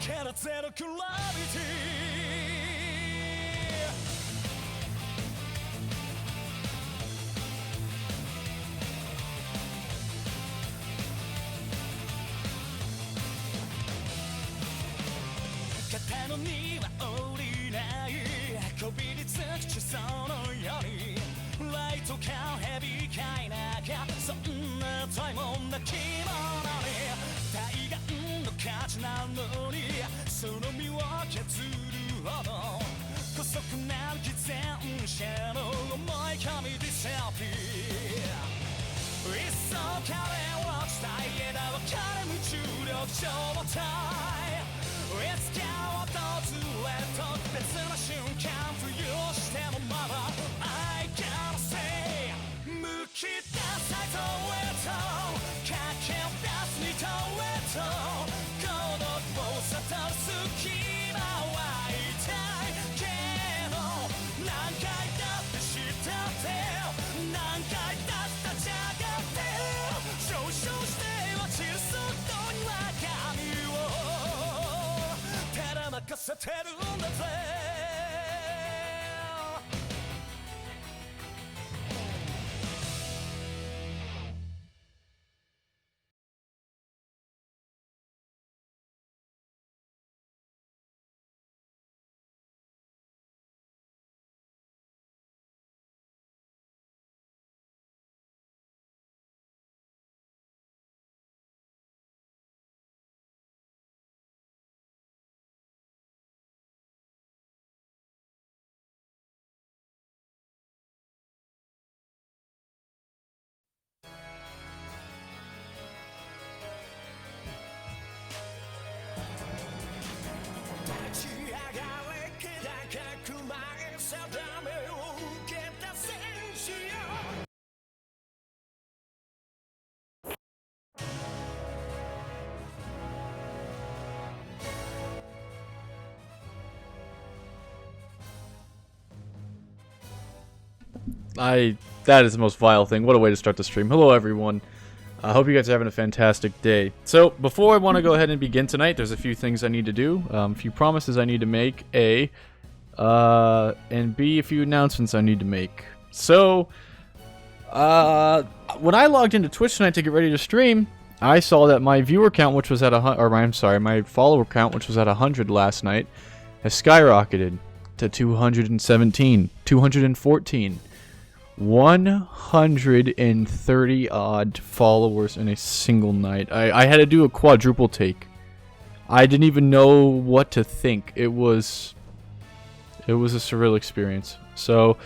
肩の荷は下りないこびりつく地層のようにライト感ヘビーかい中そんな問いもなきものに対岸の価値なのにその身を削るほど姑息なる偽善者の思い込みディセルフィーいっそ彼を伝え枝分かれ無重力状態いつか訪れる特別な瞬間浮遊してもまだ I gotta say むき出す愛とへと駆け出す二頭へと孤独を悟る隙間は痛いけど何回だって知ってて何回だって立ち上がって上昇して落ちる速度には神をただ任せてるんだぜThat is the most vile thing. What a way to start the stream. Hello, everyone. I hope you guys are having a fantastic day. So, before I want to go ahead and begin tonight, there's a few things I need to do. A few promises I need to make, A. And B, a few announcements I need to make. So, when I logged into Twitch tonight to get ready to stream, I saw that my viewer count, which was at my follower count, which was at 100 last night, has skyrocketed to 217, 214. 130 odd followers in a single night. I had to do a quadruple take. I didn't even know what to think. It was a surreal experience. So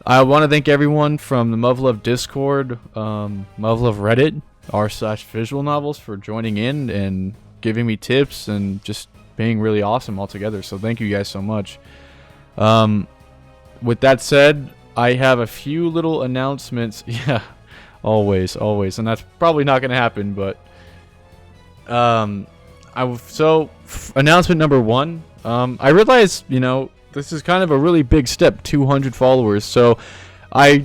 I want to thank everyone from the Muv-Luv Discord, Muv-Luv Reddit, r/visual novels for joining in and giving me tips and just being really awesome altogether. So thank you guys so much. With that said, I have a few little announcements. Yeah, always, and that's probably not going to happen. But announcement number one. I realize, this is kind of a really big step, 200 followers. So I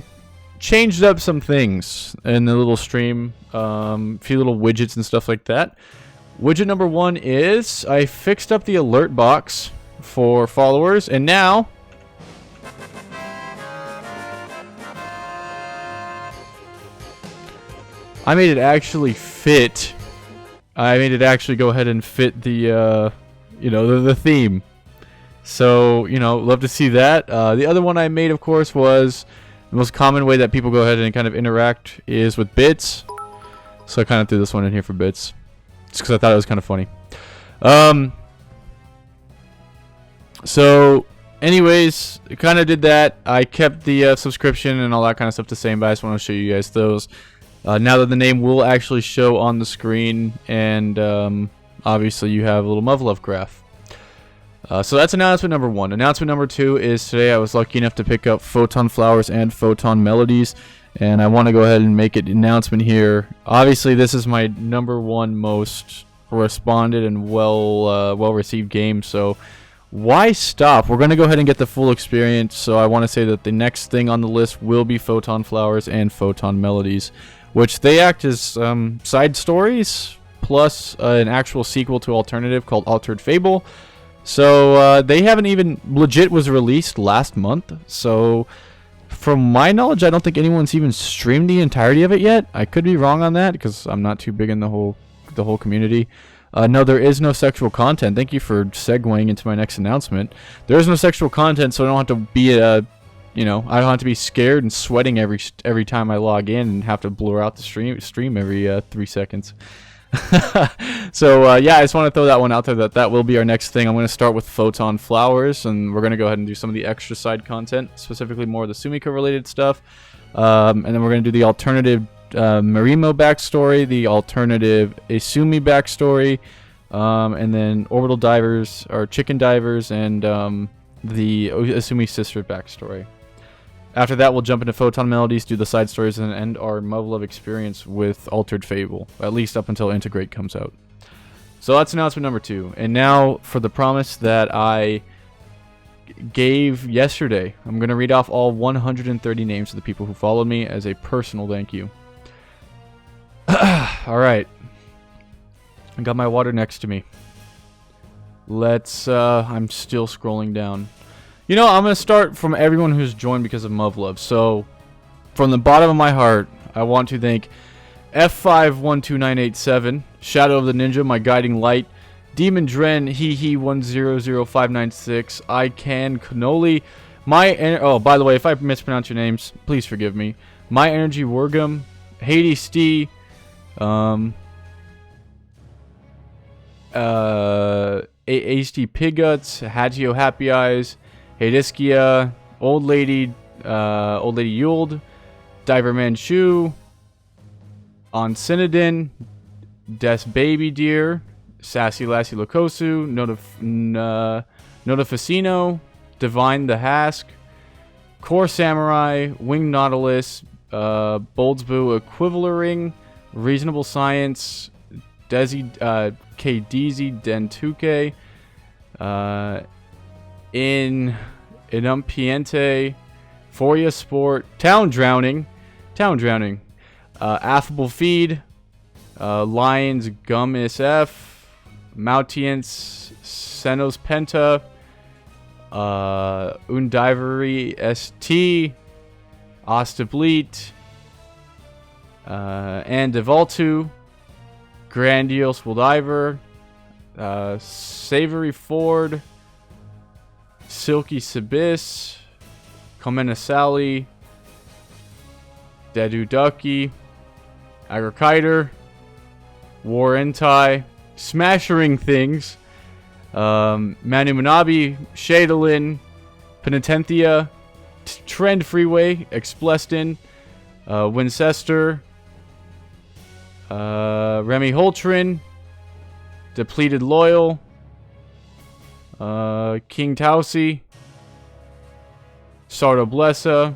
changed up some things in the little stream, a few little widgets and stuff like that. Widget number one is I fixed up the alert box for followers, and now I made it actually fit. I made it actually go ahead and fit the, the theme. So, love to see that. The other one I made, of course, was the most common way that people go ahead and kind of interact is with bits. So I kind of threw this one in here for bits. Just because I thought it was kind of funny. So, anyways, I kind of did that. I kept the subscription and all that kind of stuff the same, but I just want to show you guys those. Now that the name will actually show on the screen, and obviously you have a little Muv-Luv graph. So that's announcement number one. Announcement number two is today I was lucky enough to pick up Photon Flowers and Photon Melodies, and I want to go ahead and make an announcement here. Obviously, this is my number one most responded and well received game, so why stop? We're going to go ahead and get the full experience, so I want to say that the next thing on the list will be Photon Flowers and Photon Melodies, which they act as side stories, plus an actual sequel to Alternative called Altered Fable. So they haven't even legit was released last month. So from my knowledge, I don't think anyone's even streamed the entirety of it yet. I could be wrong on that because I'm not too big in the whole community. No, there is no sexual content. Thank you for segueing into my next announcement. There is no sexual content, so I don't have to be I don't have to be scared and sweating every time I log in and have to blur out the stream every 3 seconds. So yeah, I just want to throw that one out there that will be our next thing. I'm going to start with Photon Flowers, and we're going to go ahead and do some of the extra side content, specifically more of the Sumika related stuff. And then we're going to do the alternative Marimo backstory, the alternative Isumi backstory, and then Orbital Divers, or Chicken Divers, and the Isumi sister backstory. After that, we'll jump into Photon Melodies, do the side stories, and end our Muv-Luv experience with Altered Fable, at least up until Integrate comes out. So that's announcement number 2. And now for the promise that I gave yesterday. I'm going to read off all 130 names of the people who followed me as a personal thank you. Alright. I got my water next to me. I'm still scrolling down. You know, I'm going to start from everyone who's joined because of Muv-Luv. So, from the bottom of my heart, I want to thank F512987, Shadow of the Ninja, my guiding light, Demon Dren, Hee100596, I Can, Cannoli, oh, by the way, if I mispronounce your names, please forgive me. My Energy Wurgum, Hades T, HD Pigguts, Hagio Happy Eyes, Hadiskia, Old Lady Yuld, Diver Manchu, On Synodin, Des Baby Deer, Sassy Lassie Lokosu, Notificino, Divine the Hask, Core Samurai, Winged Nautilus, Boldsboo Equivalering, Reasonable Science, Desi KDZ Dentuke, Inumpiente, Foria Sport, Town Drowning, Affable Feed, Lions Gum SF, Moutiance, Senos Penta, Undivery ST, Ostableet, and Devoltu, Grandiose Wildiver, Savory Ford, Silky Sibis, Comena Sally, Dedu Ducky, Agrikider, War Entai, Smashering Things, Manu Manabi, Shadalin, Penitentia, Trend Freeway, Explestin, Wincester, Remy Holtrin, Depleted Loyal, King Tausi, Sardo Blessa,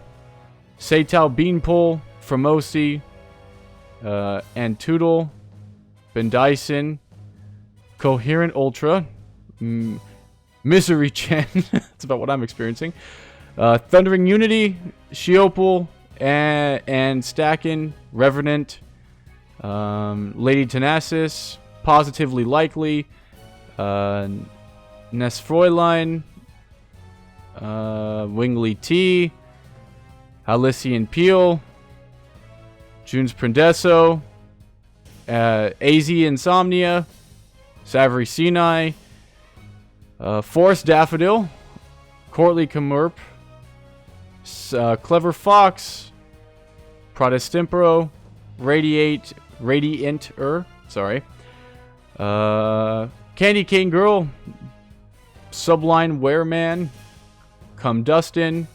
Satao Beanpole, Framosi, Antoodle, Ben Dyson, Coherent Ultra, Misery Chen, that's about what I'm experiencing, Thundering Unity, Shiopul, and Stackin, Revenant, Lady Tenacis, Positively Likely, Nesfroyline, Wingley T, Halcyon Peel, June's Prendesso, AZ Insomnia, Savory Sinai, Forest Daffodil, Courtly Camurp, Clever Fox, Protestimpero, Radianter, sorry, Candy Cane Girl, Subline Wereman, Come Dustin,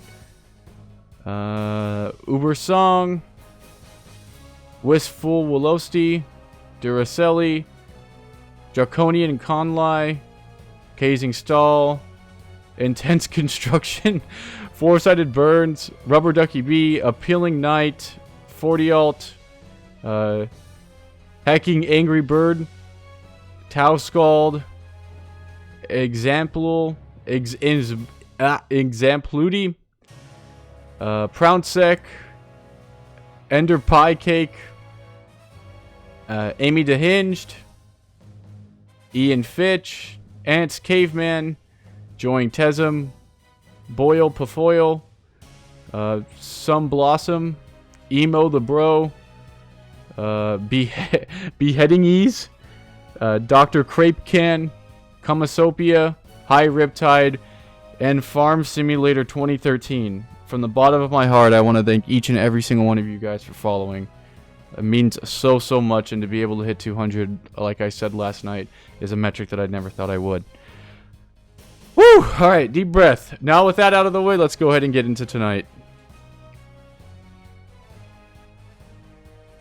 Uber Song, Wistful Wolosti, Duracelli, Draconian Conlai, Casing Stall, Intense Construction, Four-Sided Burns, Rubber Ducky B, Appealing Knight, 40 Alt, Hacking Angry Bird, Tau Scald, Exampludi, Prounsec, Ender Pie Cake, Amy DeHinged, Ian Fitch, Ants Caveman, Join Tesm, Boyle Pafoyle, Some Blossom, Emo the Bro, Beheading Ease, Dr. Crepe Can, Kamasopia, High Riptide, and Farm Simulator 2013. From the bottom of my heart, I want to thank each and every single one of you guys for following. It means so much, and to be able to hit 200, like I said last night, is a metric that I never thought I would. Woo! Alright, deep breath. Now with that out of the way, let's go ahead and get into tonight.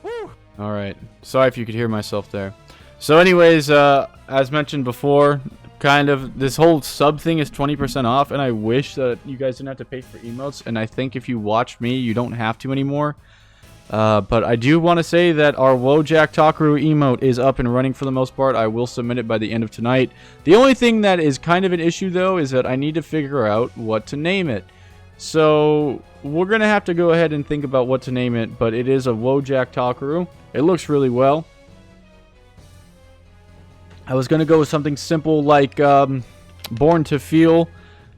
Woo! Alright, sorry if you could hear myself there. So anyways, as mentioned before, kind of this whole sub thing is 20% off, and I wish that you guys didn't have to pay for emotes, and I think if you watch me, you don't have to anymore. But I do want to say that our Wojak Takaru emote is up and running for the most part. I will submit it by the end of tonight. The only thing that is kind of an issue, though, is that I need to figure out what to name it. So we're going to have to go ahead and think about what to name it, but it is a Wojak Takaru. It looks really well. I was going to go with something simple like Born to Feel,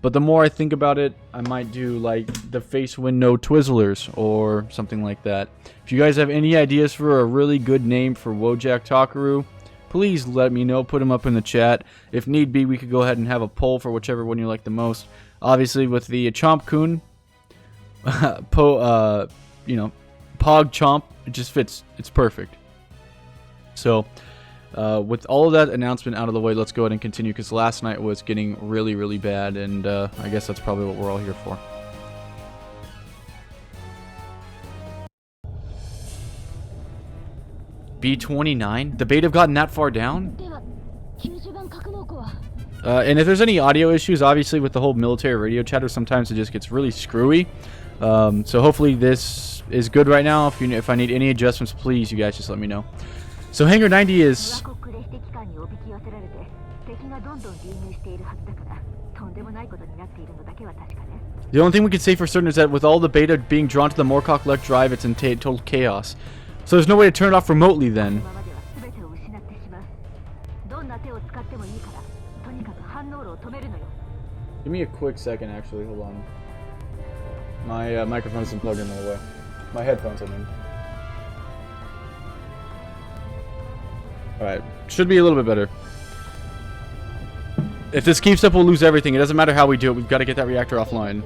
but the more I think about it, I might do like the Face Window Twizzlers or something like that. If you guys have any ideas for a really good name for Wojak Takaru, please let me know. Put them up in the chat. If need be, we could go ahead and have a poll for whichever one you like the most. Obviously, with the Chomp-kun, Pog Chomp, it just fits. It's perfect. So, with all of that announcement out of the way, let's go ahead and continue, because last night was getting really bad, and I guess that's probably what we're all here for. B29? The beta have gotten that far down? And if there's any audio issues, obviously with the whole military radio chatter, sometimes it just gets really screwy. So hopefully this is good right now. If I need any adjustments, please, you guys just let me know. So Hangar 90 is... The only thing we can say for certain is that with all the beta being drawn to the Moorcock-Lek drive, it's in total chaos. So there's no way to turn it off remotely then. Give me a quick second, actually. Hold on. My microphone isn't plugged in all the way. My headphones, I mean. Alright, should be a little bit better. If this keeps up, we'll lose everything. It doesn't matter how we do it, we've got to get that reactor offline.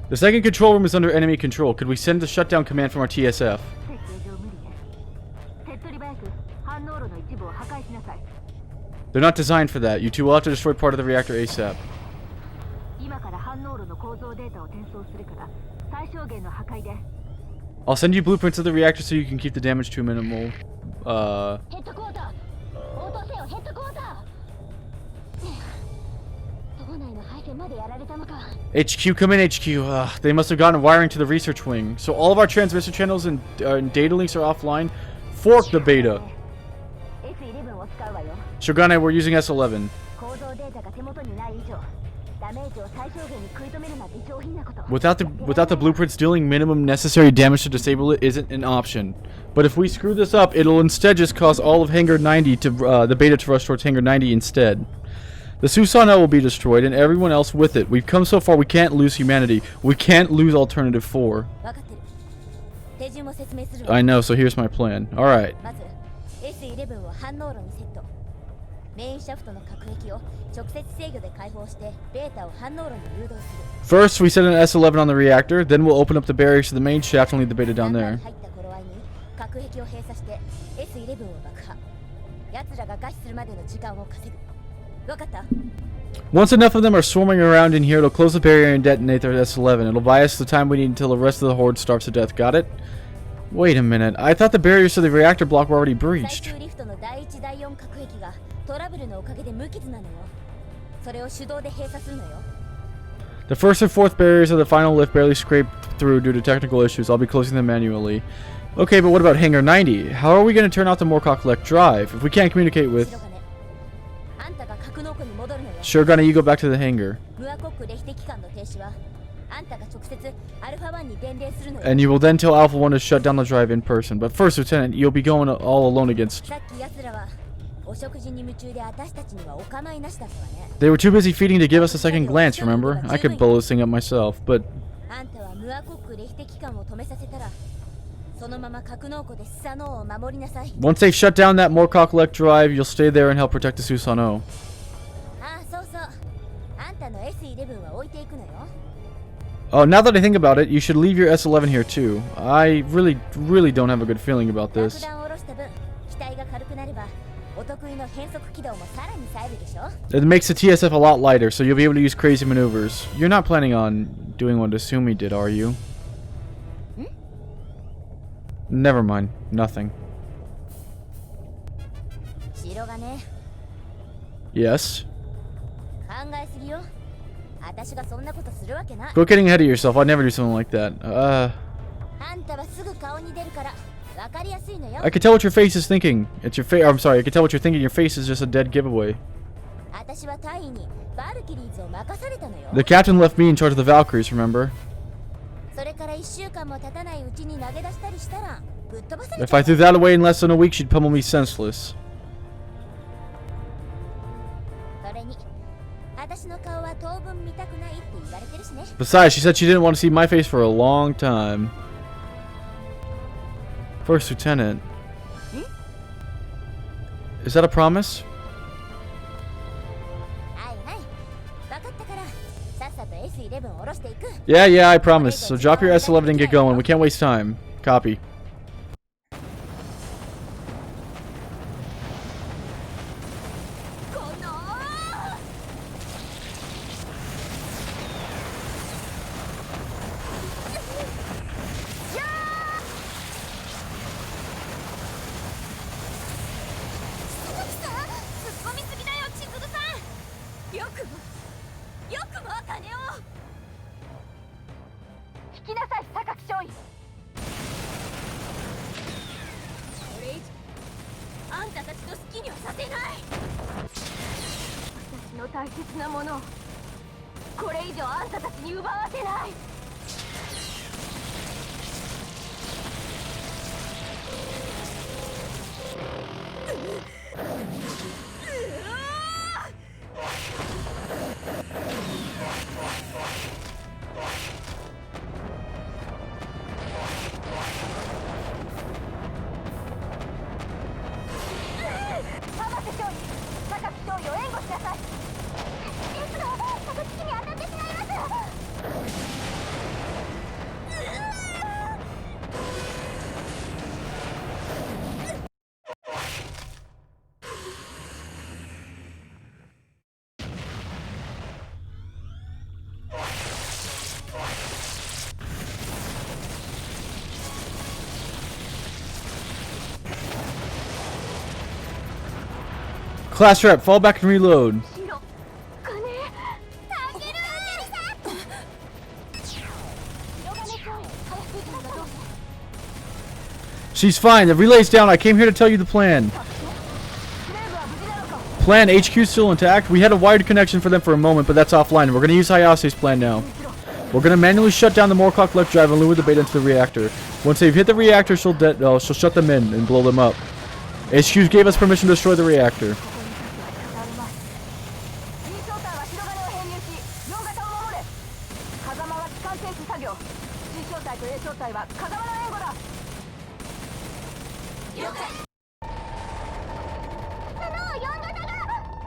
The second control room is under enemy control. Could we send the shutdown command from our TSF? They're not designed for that. You two will have to destroy part of the reactor ASAP. I'll send you blueprints of the reactor so you can keep the damage to a minimal. HQ, come in, HQ. They must have gotten wiring to the research wing. So all of our transmission channels and data links are offline. Fork the beta. Shogane, we're using S11. Without the blueprints, dealing minimum necessary damage to disable it isn't an option. But if we screw this up, it'll instead just cause all of Hangar 90 to the beta to rush towards Hangar 90 instead. The Susanoo will be destroyed, and everyone else with it. We've come so far, we can't lose humanity. We can't lose Alternative 4. I know, so here's my plan. Alright. First, we set an S11 on the reactor, then we'll open up the barriers to the main shaft and lead the beta down there. Once enough of them are swarming around in here, it'll close the barrier and detonate their S11. It'll buy us the time we need until the rest of the horde starves to death. Got it? Wait a minute. I thought the barriers to the reactor block were already breached. The first and fourth barriers of the final lift barely scraped through due to technical issues. I'll be closing them manually. Okay, but what about Hangar 90? How are we going to turn off the Moorcock-Lek drive if we can't communicate with... Sure, Gunna, you go back to the hangar. And you will then tell Alpha 1 to shut down the drive in person. But first, Lieutenant, you'll be going all alone against... They were too busy feeding to give us a second glance, remember? I could blow this thing up myself, but... Once they shut down that Moorcock-Lek drive, you'll stay there and help protect the Susanoo. Oh, now that I think about it, you should leave your S11 here too. I really don't have a good feeling about this. It makes the TSF a lot lighter, so you'll be able to use crazy maneuvers. You're not planning on doing what Asumi did, are you? Never mind. Nothing. Yes? Quit getting ahead of yourself. I'd never do something like that. I can tell what your face is thinking. It's your face. I'm sorry. I can tell what you're thinking. Your face is just a dead giveaway. The captain left me in charge of the Valkyries, remember? If I threw that away in less than a week, she'd pummel me senseless. Besides, she said she didn't want to see my face for a long time. First Lieutenant. Is that a promise? Yeah, I promise. So drop your S11 and get going. We can't waste time. Copy. Class rep, fall back and reload. She's fine. The relay's down. I came here to tell you the plan. Plan HQ still intact. We had a wired connection for them for a moment, but that's offline. We're going to use Hayase's plan now. We're going to manually shut down the Moorcock-Lek drive and lure the beta into the reactor. Once they've hit the reactor, she'll shut them in and blow them up. HQ gave us permission to destroy the reactor.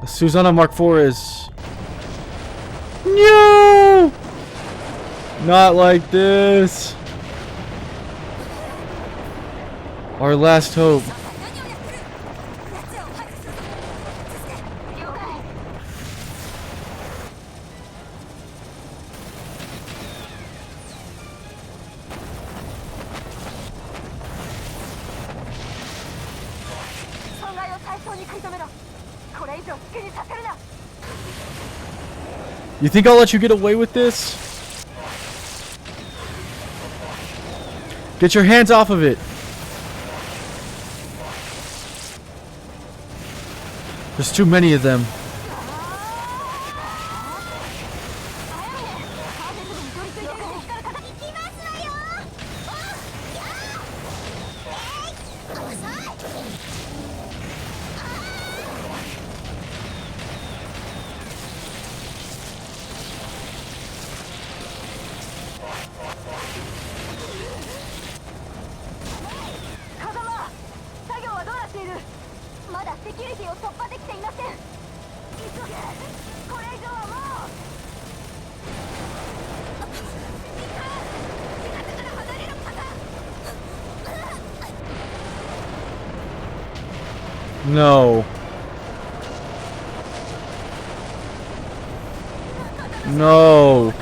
Susanoo Mark IV is... No! Not like this. Our last hope. You think I'll let you get away with this? Get your hands off of it. There's too many of them. まだセキュリティを突破できていません。急げ、これ以上はもう。いかん、味方から離れるパターン。 No. No.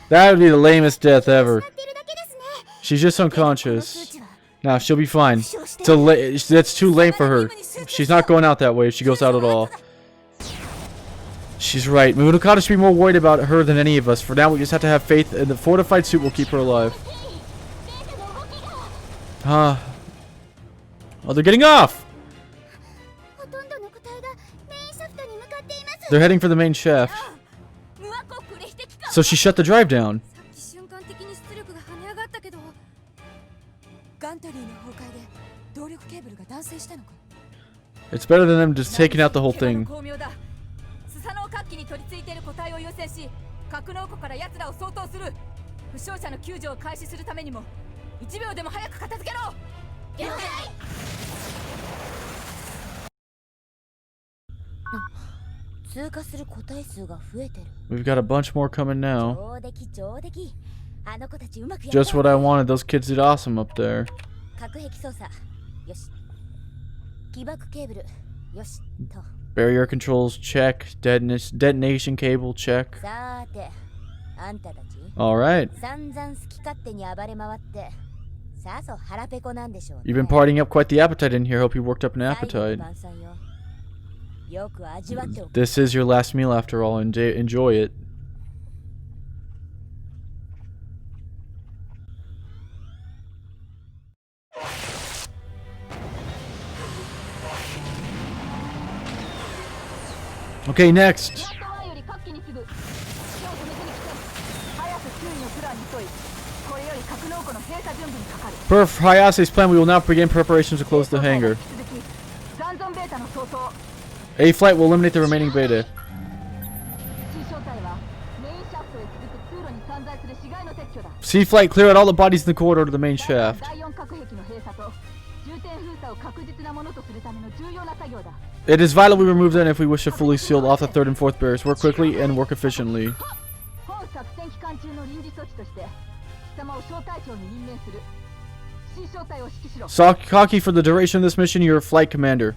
That would be the lamest death ever. She's just unconscious. Nah, she'll be fine. That's too late for her. She's not going out that way if she goes out at all. She's right. Munakata should be more worried about her than any of us. For now, we just have to have faith, and the fortified suit will keep her alive. Huh. Oh, they're getting off! They're heading for the main shaft. So she shut the drive down. It's better than them just taking out the whole thing. We've got a bunch more coming now. Just what I wanted. Those kids did awesome up there. Barrier controls, check. Detonation cable, check. Alright. You've been partying up quite the appetite in here. Hope you worked up an appetite. This is your last meal after all. Enjoy it. Okay, next. Per Hayase's plan, we will now begin preparations to close the hangar. A flight will eliminate the remaining beta. C flight, clear out all the bodies in the corridor to the main shaft. It is vital we remove them if we wish to fully seal off the third and fourth barriers. Work quickly and work efficiently. Sakaki, for the duration of this mission, you're a flight commander.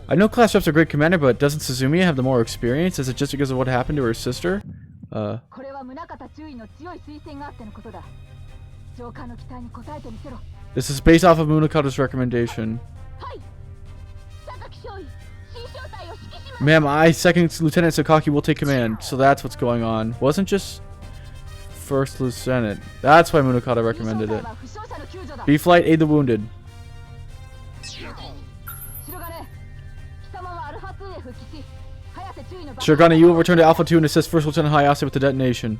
I know class reps are great commander, but doesn't Suzumiya have the more experience? Is it just because of what happened to her sister? This is based off of Munakata's recommendation. Ma'am, I, Second Lieutenant Sakaki, will take command. So that's what's going on. Wasn't just First Lieutenant. That's why Munakata recommended it. B flight, aid the wounded. Shirogane, you will return to Alpha 2 and assist First Lieutenant Hayase with the detonation.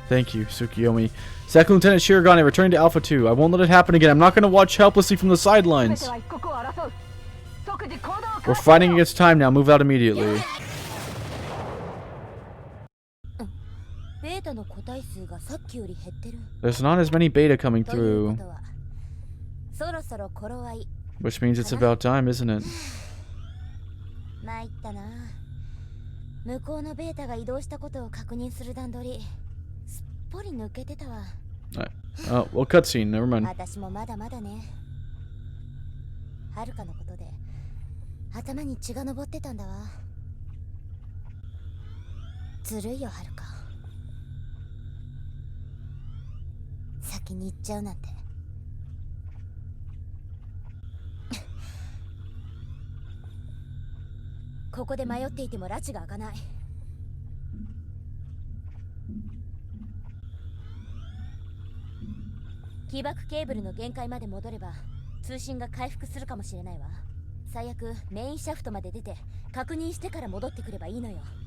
Thank you, Tsukiyomi. Second Lieutenant Shirogane, returning to Alpha 2. I won't let it happen again. I'm not going to watch helplessly from the sidelines. We're fighting against time now. Move out immediately. There's not as many beta coming through. Which means it's about time, isn't it? Oh, well, cutscene, never mind.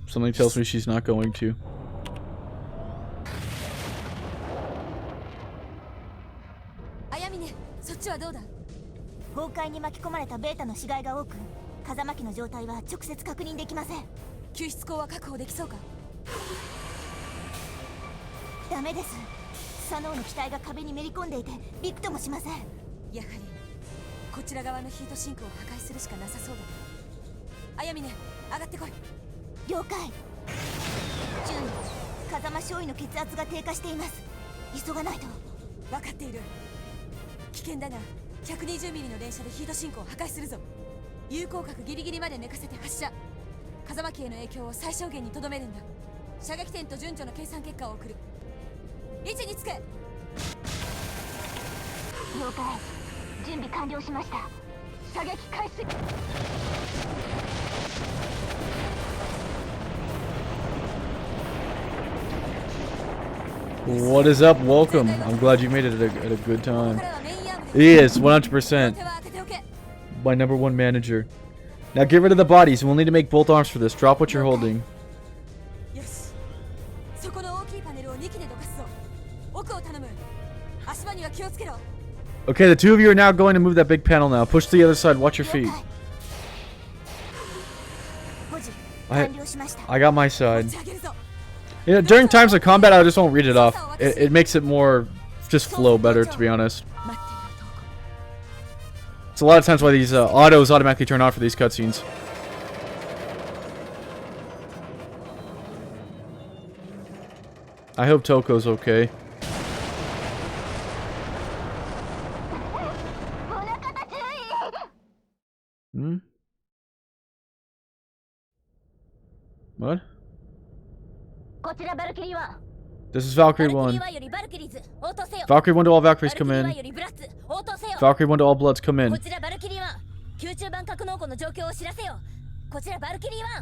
Something tells me she's not going to. ダメです。左脳の機体が壁にめり込んでいてびくともしません。やはりこちら側のヒートシンクを破壊するしかなさそうだ。あやみね、上がってこい。了解。順位、風間少尉の血圧が低下しています。急がないと。分かっている。危険だが120ミリの連射でヒートシンクを破壊するぞ。有効角ギリギリまで寝かせて発射。風間機への影響を最小限にとどめるんだ。射撃点と順序の計算結果を送る。位置につけ。了解。準備完了しました。射撃開始。What is up? Welcome. I'm glad you made it at a good time. Yes, 100%. My #1 manager. Now get rid of the bodies. We'll need to make both arms for this. Drop what you're holding. Okay, the two of you are now going to move that big panel now. Push to the other side. Watch your feet. I got my side. You know, during times of combat, I just won't read it off. It makes it more just flow better, to be honest. It's a lot of times why these autos automatically turn on for these cutscenes. I hope Toko's okay. Hmm? What? This is Valkyrie 1. Valkyrie 1 to all Valkyries come in. Valkyrie 1 to all Bloods come in.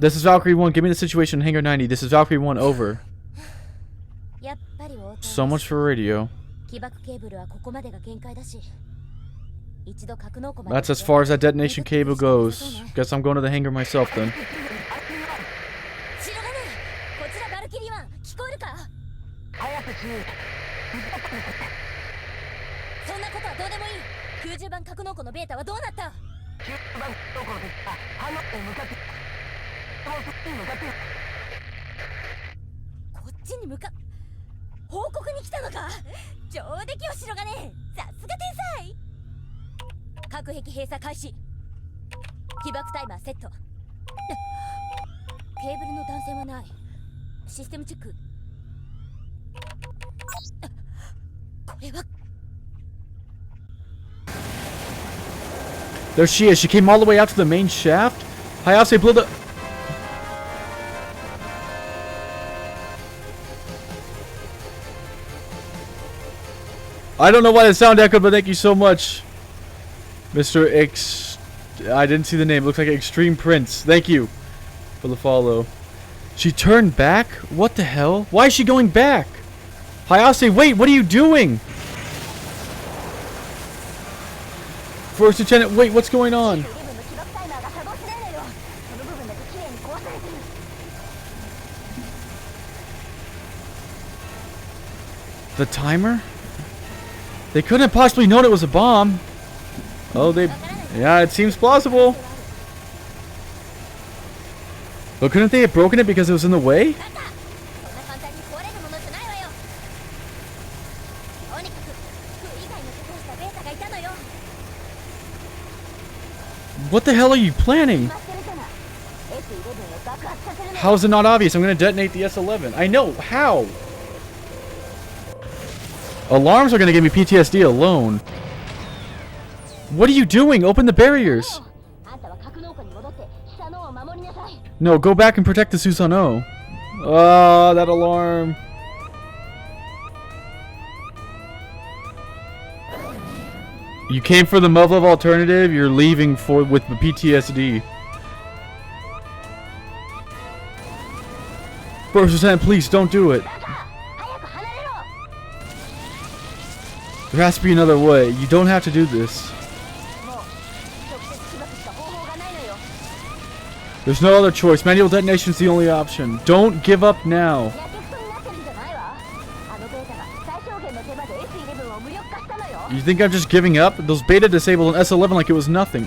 This is Valkyrie 1. Give me the situation in Hangar 90. This is Valkyrie 1. Over. So much for radio. That's as far as that detonation cable goes. Guess I'm going to the hangar myself then. There she is. She came all the way out to the main shaft. Hayase blew the... I don't know why the sound echoed, but thank you so much, Mr. X. I didn't see the name. It looks like Extreme Prince. Thank you for the follow. She turned back? What the hell? Why is she going back? Hayase, wait, what are you doing? First Lieutenant, wait, what's going on? The timer? They couldn't have possibly known it was a bomb. Oh, they... Yeah, it seems plausible. But couldn't they have broken it because it was in the way? What the hell are you planning? How is it not obvious? I'm going to detonate the S11. I know. How? Alarms are going to give me PTSD alone. What are you doing? Open the barriers. No, go back and protect the Susanoo. Oh, that alarm. You came for the Muv-Luv alternative, you're leaving with the PTSD. First Lieutenant, please don't do it. There has to be another way. You don't have to do this. There's no other choice. Manual detonation is the only option. Don't give up now. You think I'm just giving up? Those beta disabled an S11 like it was nothing.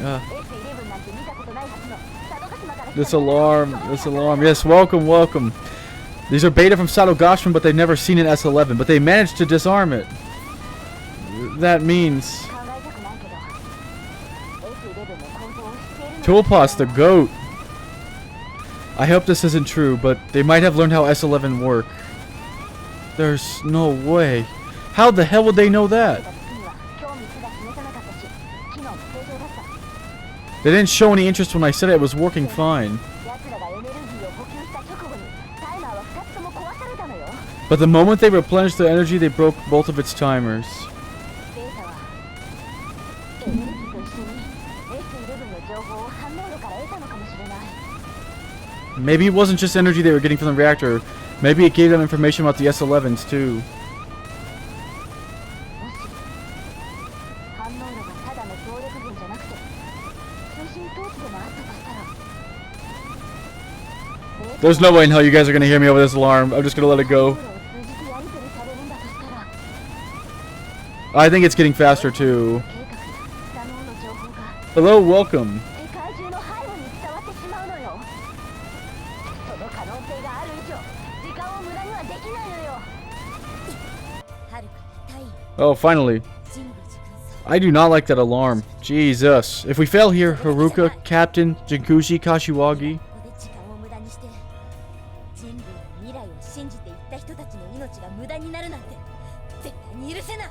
This alarm. Yes, welcome. These are beta from Satogashima, but they've never seen an S11, but they managed to disarm it. That means... Topaz, the goat. I hope this isn't true, but they might have learned how S11 work. There's no way. How the hell would they know that? They didn't show any interest when I said it was working fine. But the moment they replenished the energy, they broke both of its timers. Maybe it wasn't just energy they were getting from the reactor. Maybe it gave them information about the S11s too. There's no way in hell you guys are gonna hear me over this alarm. I'm just gonna let it go. I think it's getting faster too. Hello, welcome. Oh, finally. I do not like that alarm. Jesus. If we fail here, Haruka, Captain, Jinkushi, Kashiwagi.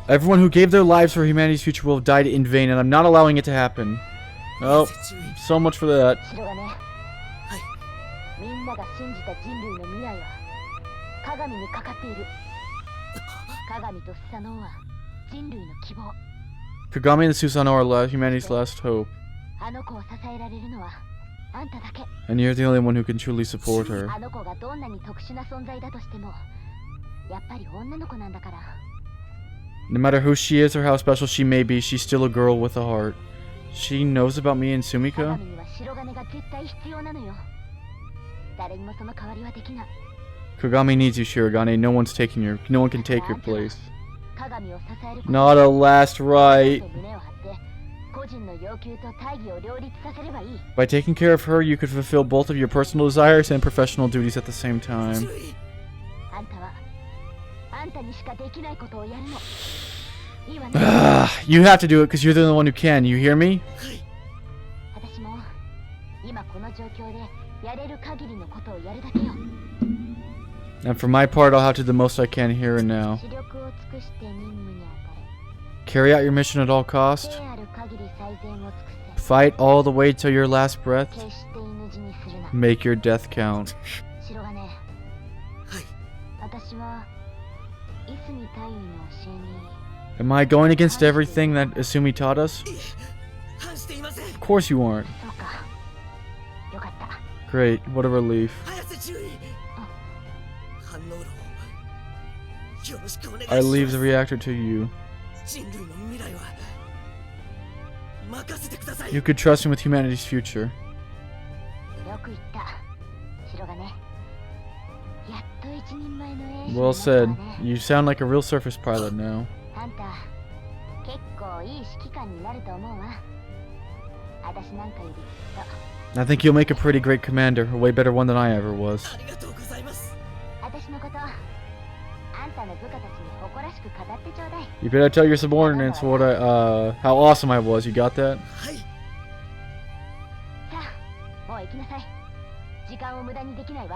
Everyone who gave their lives for humanity's future will have died in vain, and I'm not allowing it to happen. Oh, so much for that. Kagami and Susanoo are humanity's last hope. And you're the only one who can truly support her. No matter who she is or how special she may be, she's still a girl with a heart. She knows about me and Sumika? Kagami needs you, Shirogane. No one can take your place. Not a last right. By taking care of her, you could fulfill both of your personal desires and professional duties at the same time. You have to do it because you're the only one who can. You hear me? And for my part, I'll have to do the most I can here and now. Carry out your mission at all cost. Fight all the way till your last breath. Make your death count. Am I going against everything that Asumi taught us? Of course you aren't. Great, what a relief. I leave the reactor to you. You could trust me with humanity's future. Well said. You sound like a real surface pilot now. I think you'll make a pretty great commander, a way better one than I ever was. You better tell your subordinates what how awesome I was. You got that?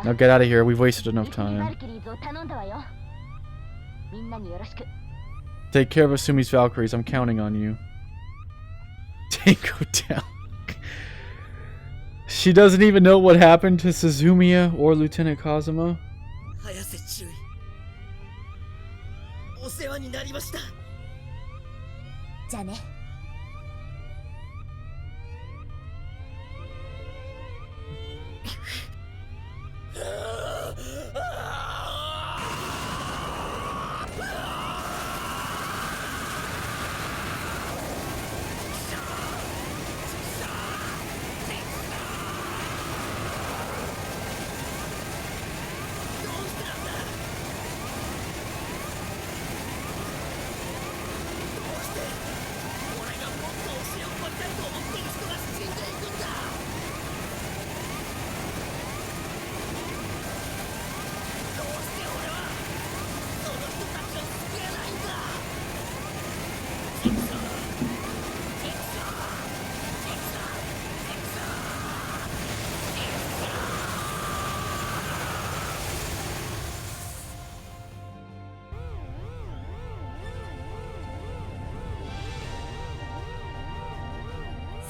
Now get out of here. We've wasted enough time. Take care of Asumi's Valkyries. I'm counting on you. Tango down. She doesn't even know what happened to Suzumiya or Lieutenant Kazuma.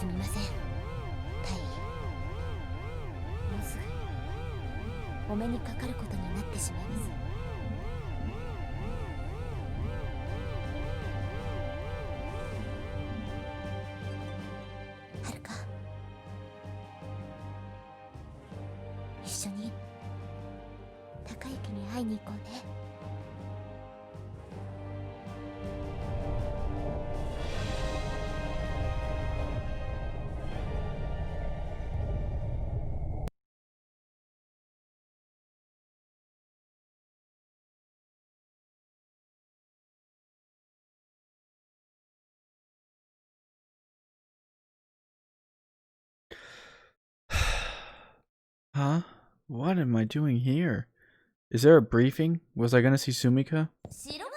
すみませんタイもうすぐお目にかかることになってしまいます。はるか一緒に高雪に会いに行こうね。Huh? What am I doing here? Is there a briefing? Was I gonna see Sumika? 白金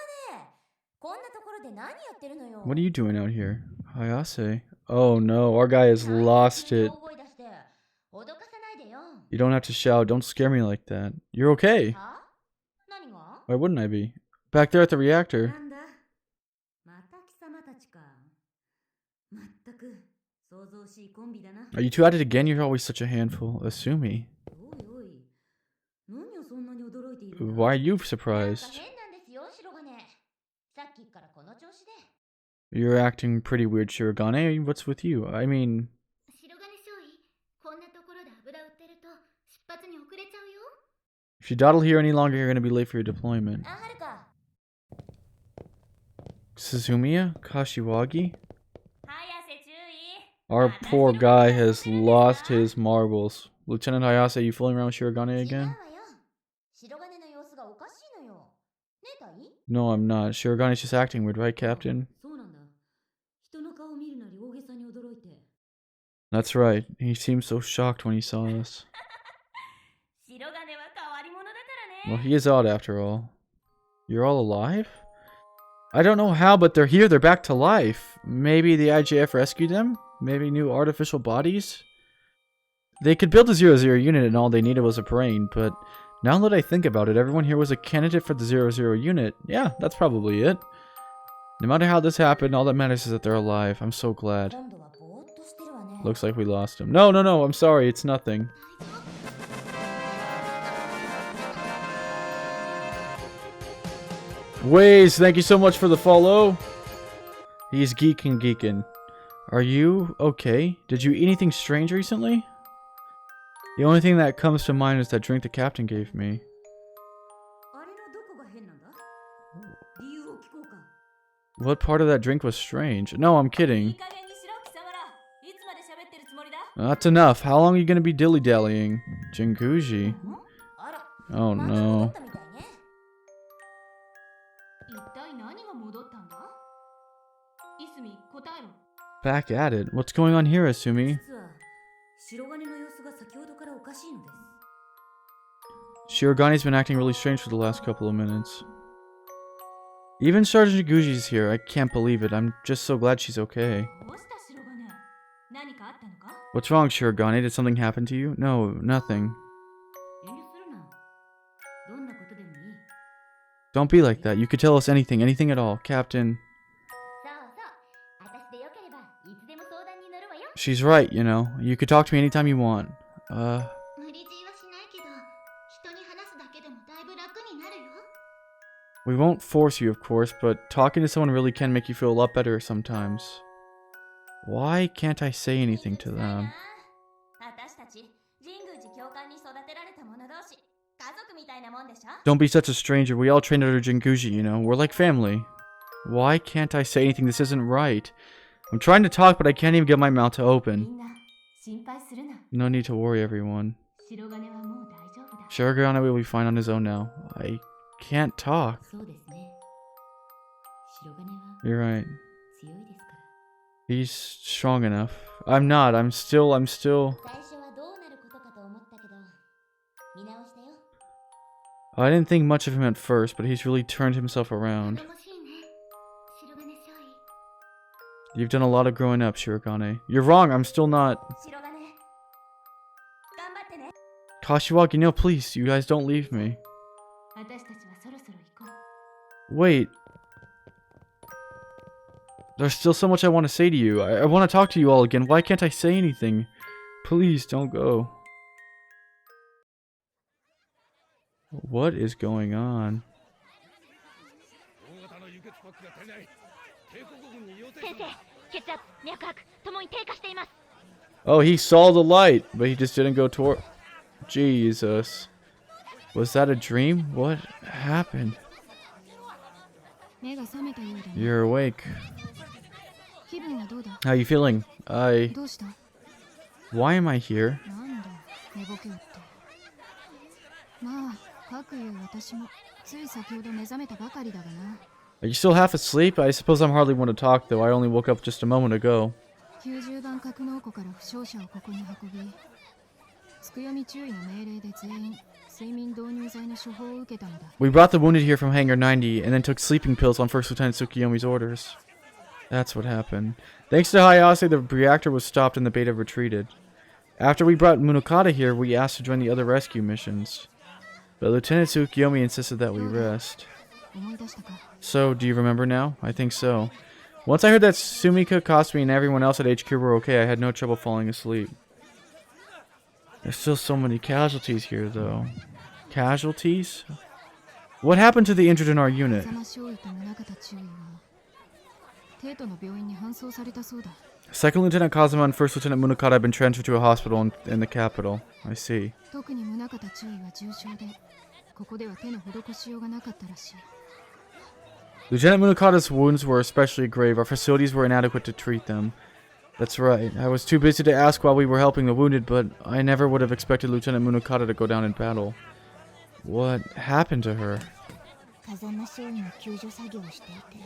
こんなところで何やってるのよ。 What are you doing out here? Hayase. Oh no, our guy has lost it. 大声出して脅かさないでよ。 You don't have to shout. Don't scare me like that. You're okay. は？何が？ Why wouldn't I be? Back there at the reactor. なんだまた貴様たちか。まったく想像しいコンビだな。 Are you two at it again? You're always such a handful. Assumi. おいおい何をそんなに驚いているんだ。 Why are you なんか surprised? 変なんですよ白金。さっきからこの調子で。 You're acting pretty weird, Shirogane. What's with you? I mean... 白金少尉、こんなところで油売ってると出発に遅れちゃうよ。 If you dawdle here any longer, you're gonna be late for your deployment. あ、はるか。 Suzumiya? Kashiwagi? 早瀬注意。 Our poor guy has lost his marbles. Lieutenant Hayase, you fooling around with Shirogane 違う again? わよ。白金の様子がおかしいのよ。ねえ、タイ？ No, I'm not. Shirogane's just acting weird, right, Captain? そうなんだ。人の顔を見るなり大げさに驚いて。 That's right. He seemed so shocked when he saw us. 白金は変わり者だからね。 Well, he is odd after all. You're all alive? I don't know how, but they're here. They're back to life. Maybe the IJF rescued them? Maybe new artificial bodies? They could build a 0-0 unit and all they needed was a brain, but now that I think about it, everyone here was a candidate for the 0-0 unit. Yeah, that's probably it. No matter how this happened, all that matters is that they're alive. I'm so glad. 今度はぼーっとしてるわね。 Looks like we lost him. No, I'm sorry. It's nothing. Waze, thank you so much for the follow. He's geeking. Are you okay? Did you eat anything strange recently? The only thing that comes to mind is that drink the captain gave me. あれのどこが変なんだ。理由を聞こうか。 What part of that drink was strange? No, I'm いい kidding. 加減にしろ貴様ら。いつまで喋ってるつもりだ。 That's enough. How long are you gonna be dilly-dallying? Jinguji. あら、 Oh また戻 no. ったみたいね。一体何が戻ったんだ。いすみ、答えろ。 Back at it. What's going on here, Asumi? 実は白金の様子が先ほどからおかしいのです。 Shirogane's been acting really strange for the last couple of minutes. Even Sergeant Guji's here. I can't believe it. I'm just so glad she's okay. どうした白金。何かあったのか。 What's wrong, Shirogane? Did something happen to you? No, nothing. 遠慮するな。どんなことでもいい。 Don't be like that. You could tell us anything at all, Captain. そうそう。私でよければいつでも相談に乗るわよ。 She's right, you know. You could talk to me anytime you want. 無理強いはしないけど、人に話すだけでもだいぶ楽になるよ。 We won't force you, of course, but talking to someone really can make you feel a lot better sometimes. Why can't I say anything to them? 私たち神宮寺教官に育てられた者同士、家族みたいなもんでしょ。 Don't be such a stranger. We all trained under Jinguji, you know. We're like family. Why can't I say anything? This isn't right. I'm trying to talk, but I can't even get my mouth to み open. んな心配するな。 No need to worry, everyone. 白金はもう大丈夫だ。 Shirogane will be fine on his own now. I can't talk. そうですね。白金は You're right. 強いですから。 He's strong enough. I'm not. I'm still. 最初はどうなることかと思ったけど、見直したよ。 I didn't think much of him at first, but he's really turned himself around. 頼もしいね、白金少尉。You've done a lot of growing up, Shirogane. You're wrong, I'm still not. 白金頑張ってね。 Kashiwagi, no, please, you guys don't leave me. 私たちはそろそろ行こう。 Wait. There's still so much I want to say to you. I want to talk to you all again. Why can't I say anything? Please, don't go. What is going on? 先生、血圧、脈拍ともに低下しています。 Oh, he saw the light, but he just didn't go toward... Jesus. Was that a dream? What happened? 目が覚めたようだね。 You're awake. 気分はどうだ？ How you feeling? どうした？ Why am I here? なんだ、寝ぼけよって。まあ、かくいう私もつい先ほど目覚めたばかりだがな。 Are you still half asleep? I suppose I'm hardly one to talk, though. I only woke up just a moment ago. 90番格納庫から負傷者をここに運び、つくよみ注意の命令で全員睡眠導入剤の処方を受けたのだ。 We brought the wounded here from Hangar 90, and then took sleeping pills on First Lieutenant Tsukiyomi's orders. That's what happened. Thanks to Hayase, the reactor was stopped and the beta retreated. After we brought Munokata here, we asked to join the other rescue missions. But Lieutenant Tsukiyomi insisted that we rest. 思い出したか？ So, do you remember now? I think so. Once I heard that Sumika, Kasumi, and everyone else at HQ were okay, I had no trouble falling asleep. There's still so many casualties here, though. Casualties? What happened to the injured in our unit? 風間少尉と宗方中尉は帝都の病院に搬送されたそうだ。 Second Lieutenant Kazuma and First Lieutenant Munokata have been transferred to a hospital in the capital. I see. 特に宗方中尉は重傷で、ここでは手の施しようがなかったらしい。 Lieutenant Munokata's wounds were especially grave. Our facilities were inadequate to treat them. That's right. I was too busy to ask while we were helping the wounded, but I never would have expected Lieutenant Munokata to go down in battle. What happened to her? 風間少尉の救助作業をしていて。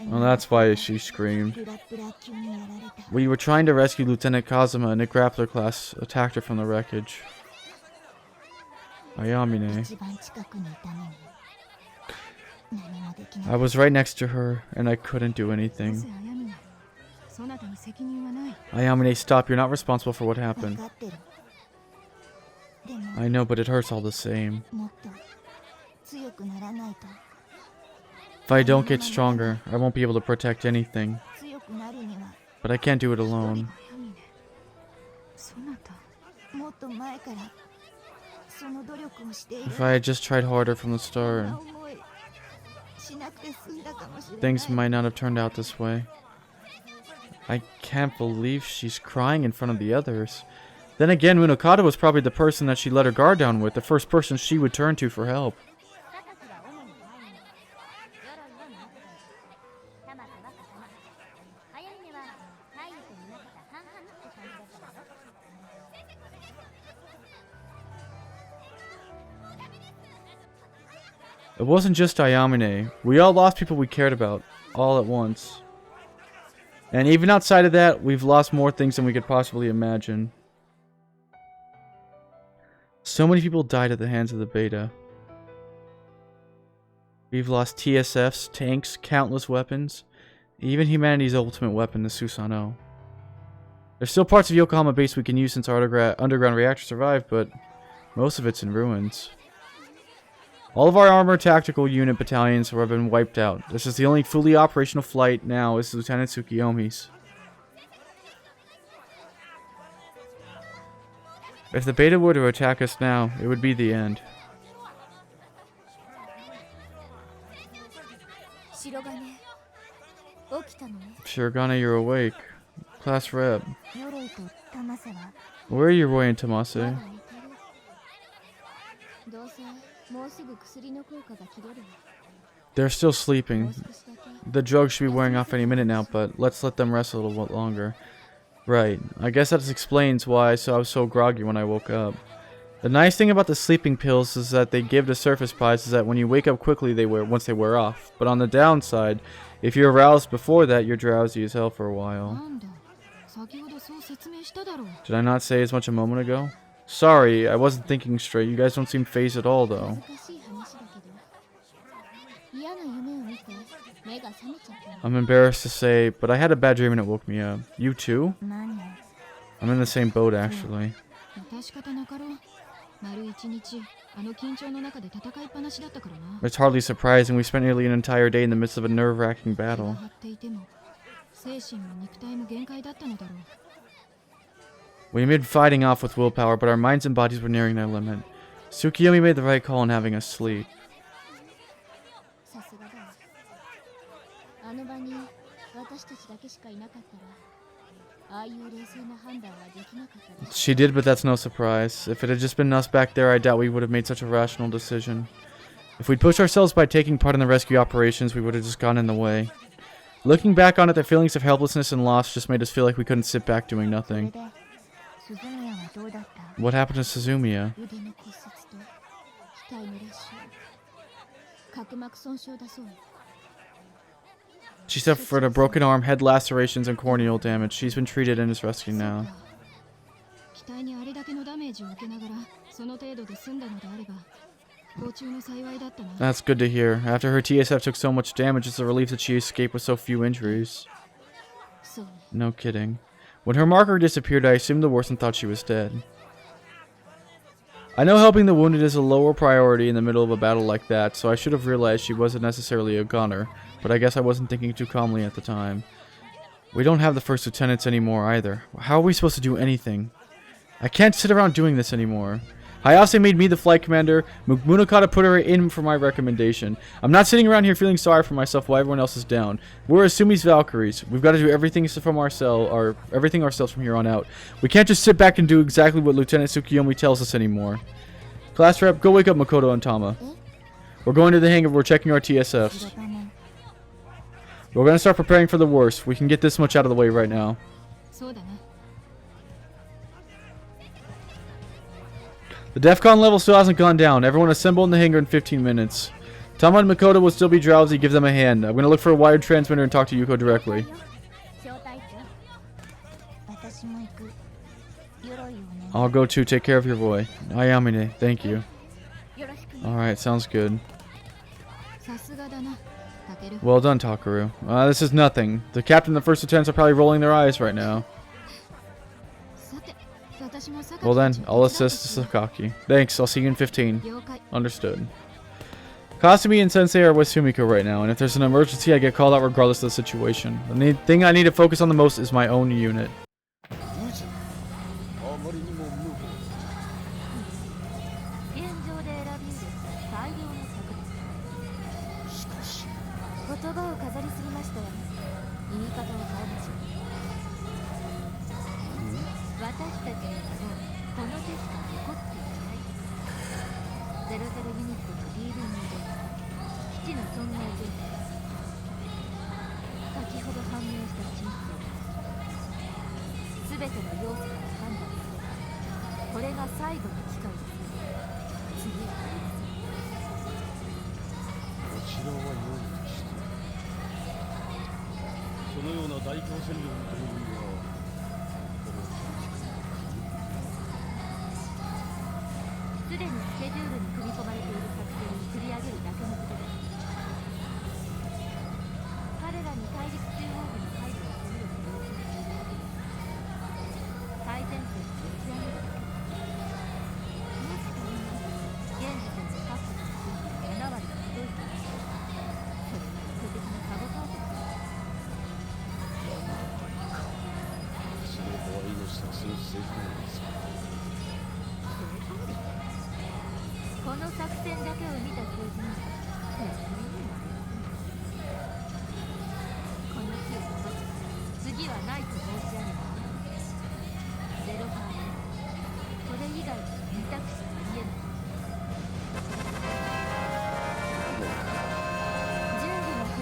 Well, that's why she screamed. ブラブラ級にやられた。 We were trying to rescue Lieutenant Kazuma, and a grappler class attacked her from the wreckage. Ayamine. 一番近くにいたのに。何もできない。 I was right next to her, and I couldn't do anything. なぜあやみな、そなたに責任はない。 Ayamine, stop. You're not responsible for what 分 happened. かってる。でも、 I know, but it hurts all the same. もっと強くならないと。 If I don't get stronger, I won't be able to protect anything. 強くなるには、 But I can't do it あ alone. やみね、そなた。もっと前からその努力をしている。 If I had just tried harder from the そん start, な思いしなくて済んだかもしれない。 things might not have turned out this way. I can't believe she's crying in front of the others. Then again, Munokata was probably the person that she let her guard down with, the first person she would turn to for help. It wasn't just Ayamine. We all lost people we cared about, all at once. And even outside of that, we've lost more things than we could possibly imagine. So many people died at the hands of the beta. We've lost TSFs, tanks, countless weapons, even humanity's ultimate weapon, the Susanoo. There's still parts of Yokohama base we can use since our underground reactor survived, but most of it's in ruins. All of our armored tactical unit battalions have been wiped out. This is the only fully operational flight now is Lieutenant Tsukiyomi's. If the beta were to attack us now, it would be the end. 白金、起きたのね。 Shirogane, you're awake. Class Rep. 鎧と玉瀬は Where are you, Roy and まだ Tomase? 寝てる。どうせもうすぐ薬の効果が切れるわ。 They're still も sleeping. う少しだけ。 The drugs should be wearing off any minute now, but let's let them rest a little bit longer. Right. I guess that explains why I was so groggy when I woke up. The nice thing about the sleeping pills is that they give to surface pies is that when you wake up quickly, once they wear off. But on the downside, if you're aroused before that, you're drowsy as hell for a while. なんだ、先ほどそう説明しただろう。 Did I not say as much a moment ago? Sorry, I wasn't thinking straight. You guys don't seem phased at all, though. 難しい話だけど、I'm embarrassed to say, but I had a bad dream and it woke me up. You too? I'm in the same boat, actually. It's hardly surprising. We spent nearly an entire day in the midst of a nerve-wracking battle. We admitted fighting off with willpower, but our minds and bodies were nearing their limit. Tsukiyomi made the right call in having us sleep. She did, but that's no surprise. If it had just been us back there, I doubt we would have made such a rational decision. If we'd pushed ourselves by taking part in the rescue operations, we would have just gotten in the way. Looking back on it, the feelings of helplessness and loss just made us feel like we couldn't sit back doing nothing. What happened to Suzumiya? She suffered a broken arm, head lacerations, and corneal damage. She's been treated and is resting now. That's good to hear. After her TSF took so much damage, it's a relief that she escaped with so few injuries. No kidding. When her marker disappeared, I assumed the worst and thought she was dead. I know helping the wounded is a lower priority in the middle of a battle like that, so I should have realized she wasn't necessarily a gunner, but I guess I wasn't thinking too calmly at the time. We don't have the first lieutenants anymore either. How are we supposed to do anything? I can't sit around doing this anymore. Hayase made me the flight commander. Munakata put her in for my recommendation. I'm not sitting around here feeling sorry for myself while everyone else is down. We're Asumi's Valkyries. We've got to do everything from everything ourselves from here on out. We can't just sit back and do exactly what Lieutenant Tsukiyomi tells us anymore. Class rep, go wake up Makoto and Tama. We're going to the hangar. We're checking our TSFs. We're going to start preparing for the worst. We can get this much out of the way right now. The DEFCON level still hasn't gone down. Everyone assemble in the hangar in 15 minutes. Tama and Makoto will still be drowsy. Give them a hand. I'm going to look for a wired transmitter and talk to Yuko directly. I'll go too. Take care of your boy. Ayamine, thank you. Alright, sounds good. Well done, Takaru. This is nothing. The captain and the first lieutenants are probably rolling their eyes right now. Well then, I'll assist Sakaki. Thanks, I'll see you in 15. Understood. Kasumi and Sensei are with Sumiko right now, and if there's an emergency, I get called out regardless of the situation. The thing I need to focus on the most is my own unit.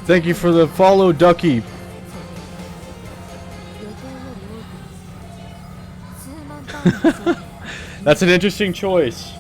Thank you for the follow, Ducky. That's an interesting choice.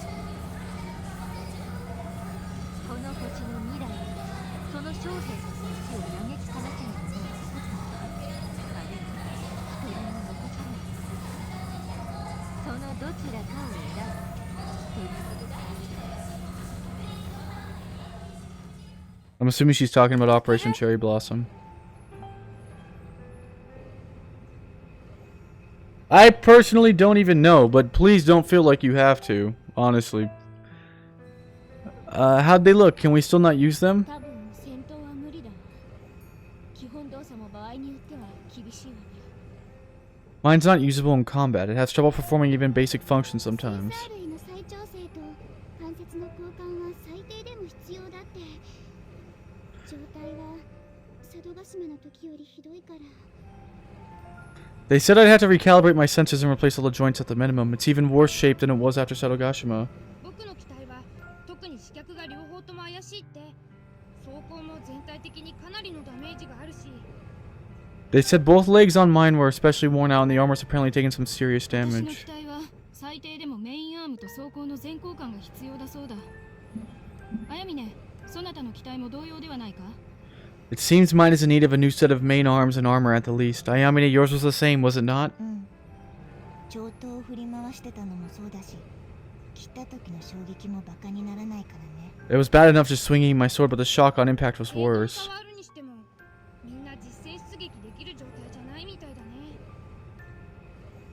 I'm assuming she's talking about Operation Cherry Blossom. I personally don't even know, but please don't feel like you have to, honestly. How'd they look? Can we still not use them? 多分戦闘は無理だわ。基本動作も場合によっては厳しいわね。 Mine's not usable in combat. It has trouble performing even basic functions セン sometimes. サー類の再調整と関節の交換は最低でも必要だって。状態は佐渡島の時よりひどいから。 They said I'd have to recalibrate my sensors and replace all the joints at the minimum. It's even worse shape than it was after Sadogashima. 僕の機体は特に視脚が両方とも怪しいって。走行も全体的にかなりのダメージがあるし。 They said both legs on mine were especially worn out and the armor's apparently taken some serious 私の damage. 機体は最低でもメインアームと装甲の全交換が必要だそうだ。あやみね、そなたの機体も同様ではないか？ It seems mine is in need of a new set of main arms and armor at the least. Ayamine, yours was the same, was it not? うん。上等を振り回してたのもそうだし、切った時の衝撃もバカにならないからね。 It was bad enough just swinging my sword, but the shock on impact was worse. 変わるにしても、みんな実戦出撃できる状態じゃないみたいだね。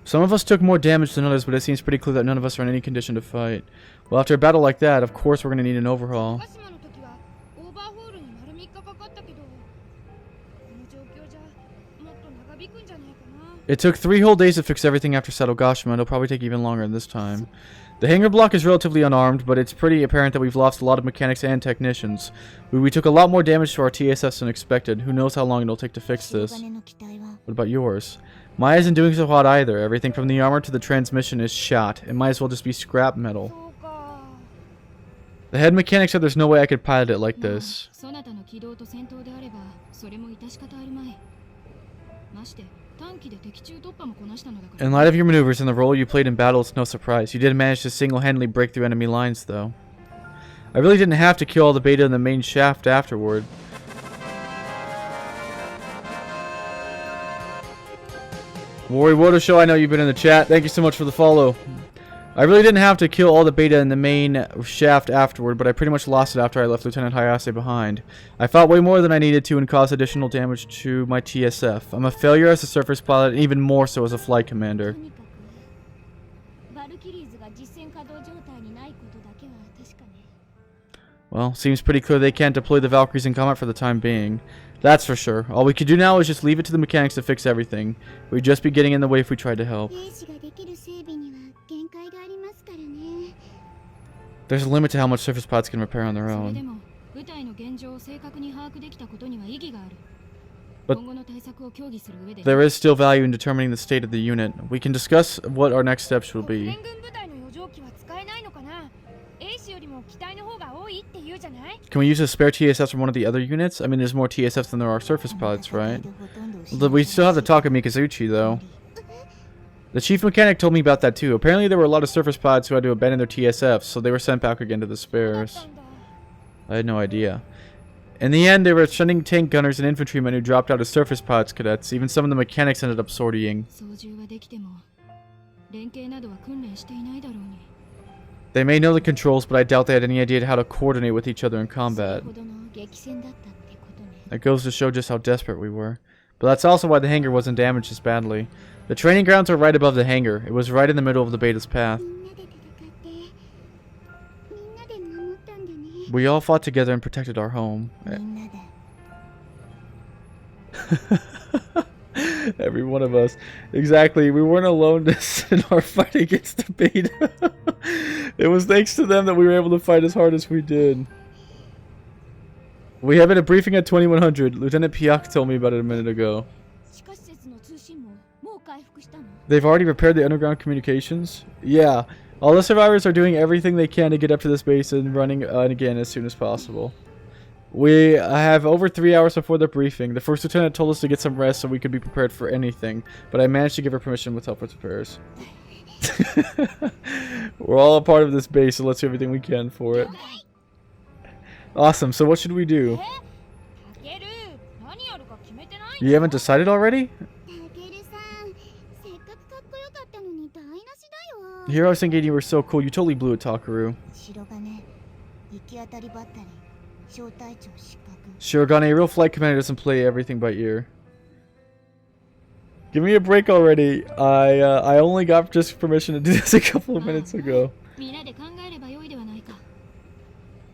Some of us took more damage than others, but it seems pretty clear that none of us are in any condition to fight. Well, after a battle like that, of course we're gonna need an overhaul. 鹿島の時はオーバーホールに丸3日かかったけど、この状況じゃもっと長引くんじゃないかな。 It took 3 whole days to fix everything after Sadogashima, and it'll probably take even longer this time. The hangar block is relatively unarmed, but it's pretty apparent that we've lost a lot of mechanics and technicians. We took a lot more damage to our TSS than expected. Who knows how long it'll take to fix this? 白金の機体は What about yours? Mine isn't doing so hot either. Everything from the armor to the transmission is shot. It might as well just be scrap metal. そうか。 The head mechanic said there's no way I could pilot it like まあ this. そなたの軌道と戦闘であれば、それも致し方あるまい。まして短期で敵中突破もこなしたのだから。 In light of your maneuvers and the role you played in battle, it's no surprise. You did manage to single-handedly break through enemy lines, though. I really didn't have to kill all the beta in the main shaft afterward. Warri Woto Show, I know you've been in the chat. Thank you so much for the follow. I really didn't have to kill all the beta in the main shaft afterward, but I pretty much lost it after I left Lieutenant Hayase behind. I fought way more than I needed to and caused additional damage to my TSF. I'm a failure as a surface pilot and even more so as a flight commander. とにかくバルキリーズが実戦稼働状態にないことだけは確かね。 Well, seems pretty clear they can't deploy the Valkyries in combat for the time being. That's for sure. All we could do now is just leave it to the mechanics to fix everything. We'd just be getting in the way if we tried to help. 兵士ができる整備には限界がありますからね。 There's a limit to how much surface pods can repair on their それで own. も部隊の現状を正確に把握できたことには意義がある。 But 今後の対策を協議する上で。 There is still value in determining the state of the unit. We can discuss what our next steps will 国 be. 連軍部隊の余剰機は使えないのかな。兵士よりも機体の方が多いって言うじゃない。 Can we use a spare TSS from one of the other units? I mean, there's more TSS than there are surface pods, right? We still have to talk to Mikazuchi, though. The chief mechanic told me about that too. Apparently there were a lot of surface pods who had to abandon their TSFs, so they were sent back again to the spares. I had no idea. In the end, they were sending tank gunners and infantrymen who dropped out as surface pods cadets. Even some of the mechanics ended up sortying. 操縦はできても連携などは訓練していないだろうに。 They may know the controls, but I doubt they had any idea how to coordinate with each other in それ combat. ほどの激戦だったってことね。 That goes to show just how desperate we were. But that's also why the hangar wasn't damaged as badly. The training grounds are right above the hangar. It was right in the middle of the beta's path. みんなで戦ってみんなで守ったんだね。 We all fought together and protected our home. みんなで。 Every one of us. Exactly. We weren't alone in our fight against the beta. It was thanks to them that we were able to fight as hard as we did. We have a briefing at 2100. Lieutenant Piak told me about it a minute ago. 地下施設の通信ももう回復したの？ They've already repaired the underground communications? Yeah. All the survivors are doing everything they can to get up to this base and running again as soon as possible. We have over 3 hours before the briefing. The first lieutenant told us to get some rest so we could be prepared for anything, but I managed to give her permission with help with repairs. We're all a part of this base, so let's do everything we can for it. Awesome, so what should we do? タケル、何やるか決めてない？ You haven't decided already? タケルさん、せっかくかっこよかったのに台無しだよ。 Here I was thinking you were so cool, you totally blew it, Takaru. 白金、行き当たりばったり、小隊長失格。 Shirogane, a real flight commander doesn't play everything by ear. Give me a break already. I only got just permission to do this a couple of minutes ago. みんなで考えればよいではないか。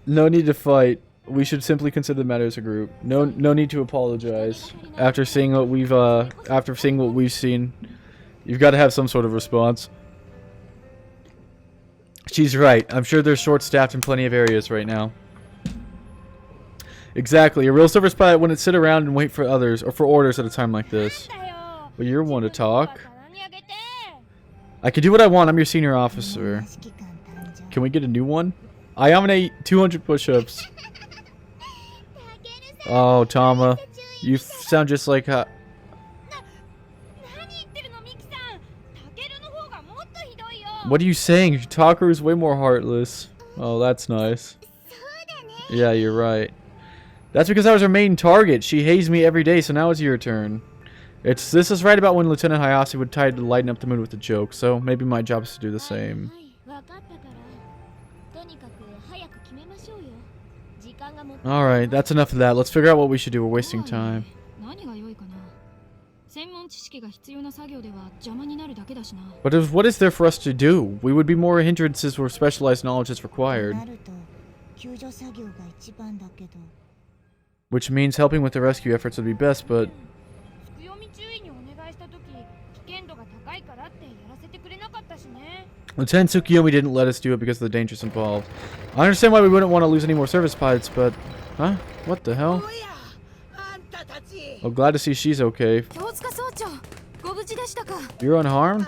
No need to fight. We should simply consider the matter as a group. No need to apologize. After seeing what we've seen, you've got to have some sort of response. She's right. I'm sure they're short-staffed in plenty of areas right now. Exactly. A real service pilot wouldn't sit around and wait for others or for orders at a time like this. Well, you're one to talk. I can do what I want. I'm your senior officer. Can we get a new one? Ayamane, 200 push-ups. Oh, Tama. You sound just like her. What are you saying? Takaru's way more heartless. Oh, that's nice. Yeah, you're right. That's because I was her main target. She hazed me every day, so now it's your turn. This is right about when Lieutenant Hayase would try to lighten up the mood with a joke, so maybe my job is to do the same. Alright, that's enough of that. Let's figure out what we should do. We're wasting time. But what is there for us to do? We would be more hindrances where specialized knowledge is required. Which means helping with the rescue efforts would be best, but... Lieutenant Tsukiyomi didn't let us do it because of the dangers involved. I understand why we wouldn't want to lose any more service pilots, but... Huh? What the hell? Oh, glad to see she's okay. You're unharmed?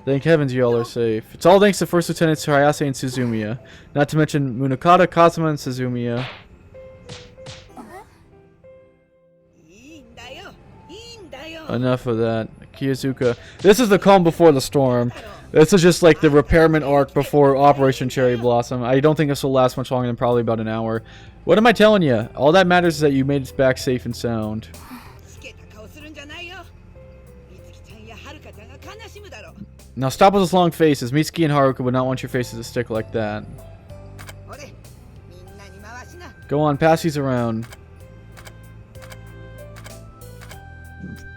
Thank heavens you all are safe. It's all thanks to First Lieutenants Hayase and Suzumiya. Not to mention Munakata, Kazuma, and Suzumiya. Enough of that. Kiyozuka. This is the calm before the storm. This is just like the repairment arc before Operation Cherry Blossom. I don't think this will last much longer than probably about an hour. What am I telling you? All that matters is that you made it back safe and sound. Now stop with those long faces. Mitsuki and Haruka would not want your faces to stick like that. Go on, pass these around.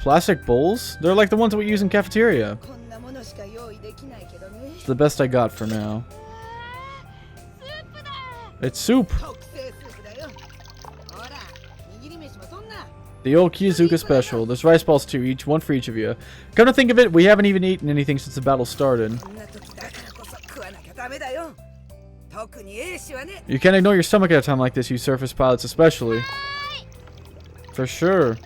Plastic bowls? They're like the ones that we use in cafeteria. It's the best I got for now. It's soup. The old Kiyozuka special. There's rice balls too, one for each of you. Come to think of it, we haven't even eaten anything since the battle started. You can't ignore your stomach at a time like this, you surface pilots especially. For sure.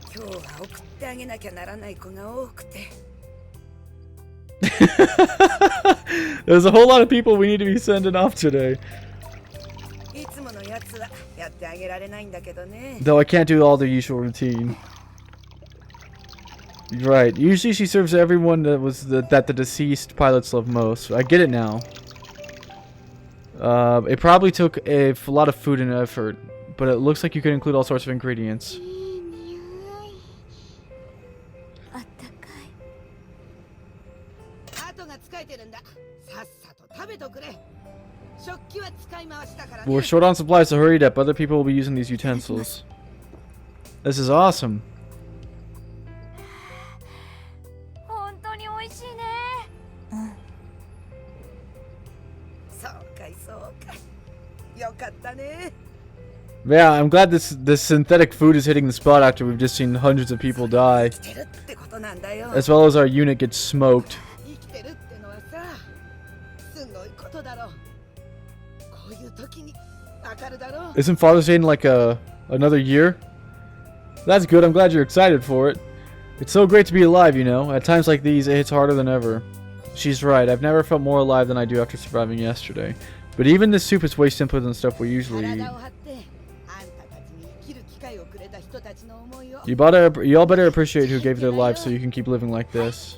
There's a whole lot of people we need to be sending off today. Though I can't do all the usual routine. Right. Usually she serves everyone that the deceased pilots love most. I get it now. It probably took a lot of food and effort, but it looks like you could include all sorts of ingredients. We're short on supplies, so hurry it up. Other people will be using these utensils. This is awesome. Yeah, I'm glad this synthetic food is hitting the spot after we've just seen hundreds of people die. As well as our unit gets smoked. Isn't Father's Day in like another year? That's good, I'm glad you're excited for it. It's so great to be alive, you know. At times like these, it hits harder than ever. She's right, I've never felt more alive than I do after surviving yesterday. But even this soup is way simpler than stuff we usually eat. You all better appreciate who gave their lives so you can keep living like this.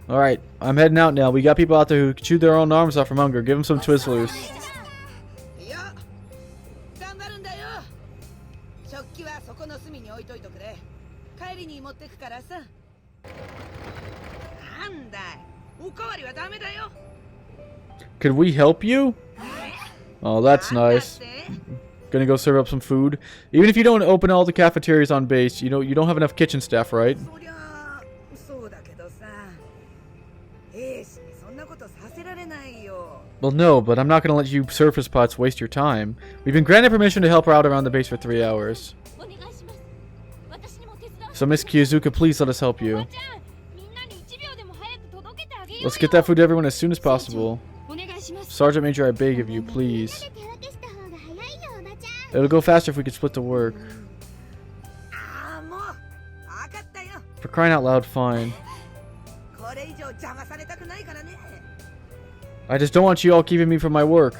Alright, I'm heading out now. We got people out there who chew their own arms off from hunger. Give them some Twizzlers. Could we help you? Oh, that's nice. Gonna go serve up some food. Even if you don't open all the cafeterias on base, you know, you don't have enough kitchen staff, right? Well, no, but I'm not gonna let you surface pots waste your time. We've been granted permission to help her out around the base for 3 hours. So, Miss Kiyozuka, please let us help you. Let's get that food to everyone as soon as possible. Sergeant Major, I beg of you, please. It'll go faster if we could split the work. For crying out loud, fine. I just don't want you all keeping me from my work.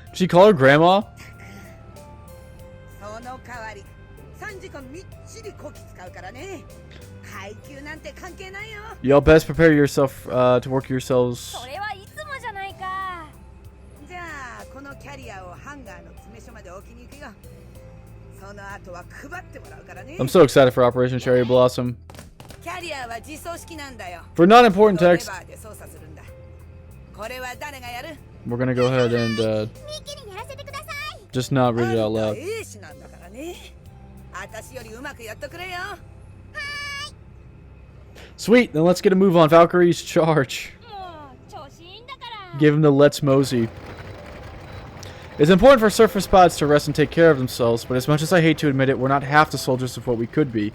Did she call her grandma? Y'all best prepare yourself to work yourselves. I'm so excited for Operation Cherry Blossom. For non-important text, we're gonna go ahead and just not read it out loud. Sweet, then let's get a move on. Valkyrie's charge. Give him the Let's Mosey. It's important for surface pods to rest and take care of themselves, but as much as I hate to admit it, we're not half the soldiers of what we could be.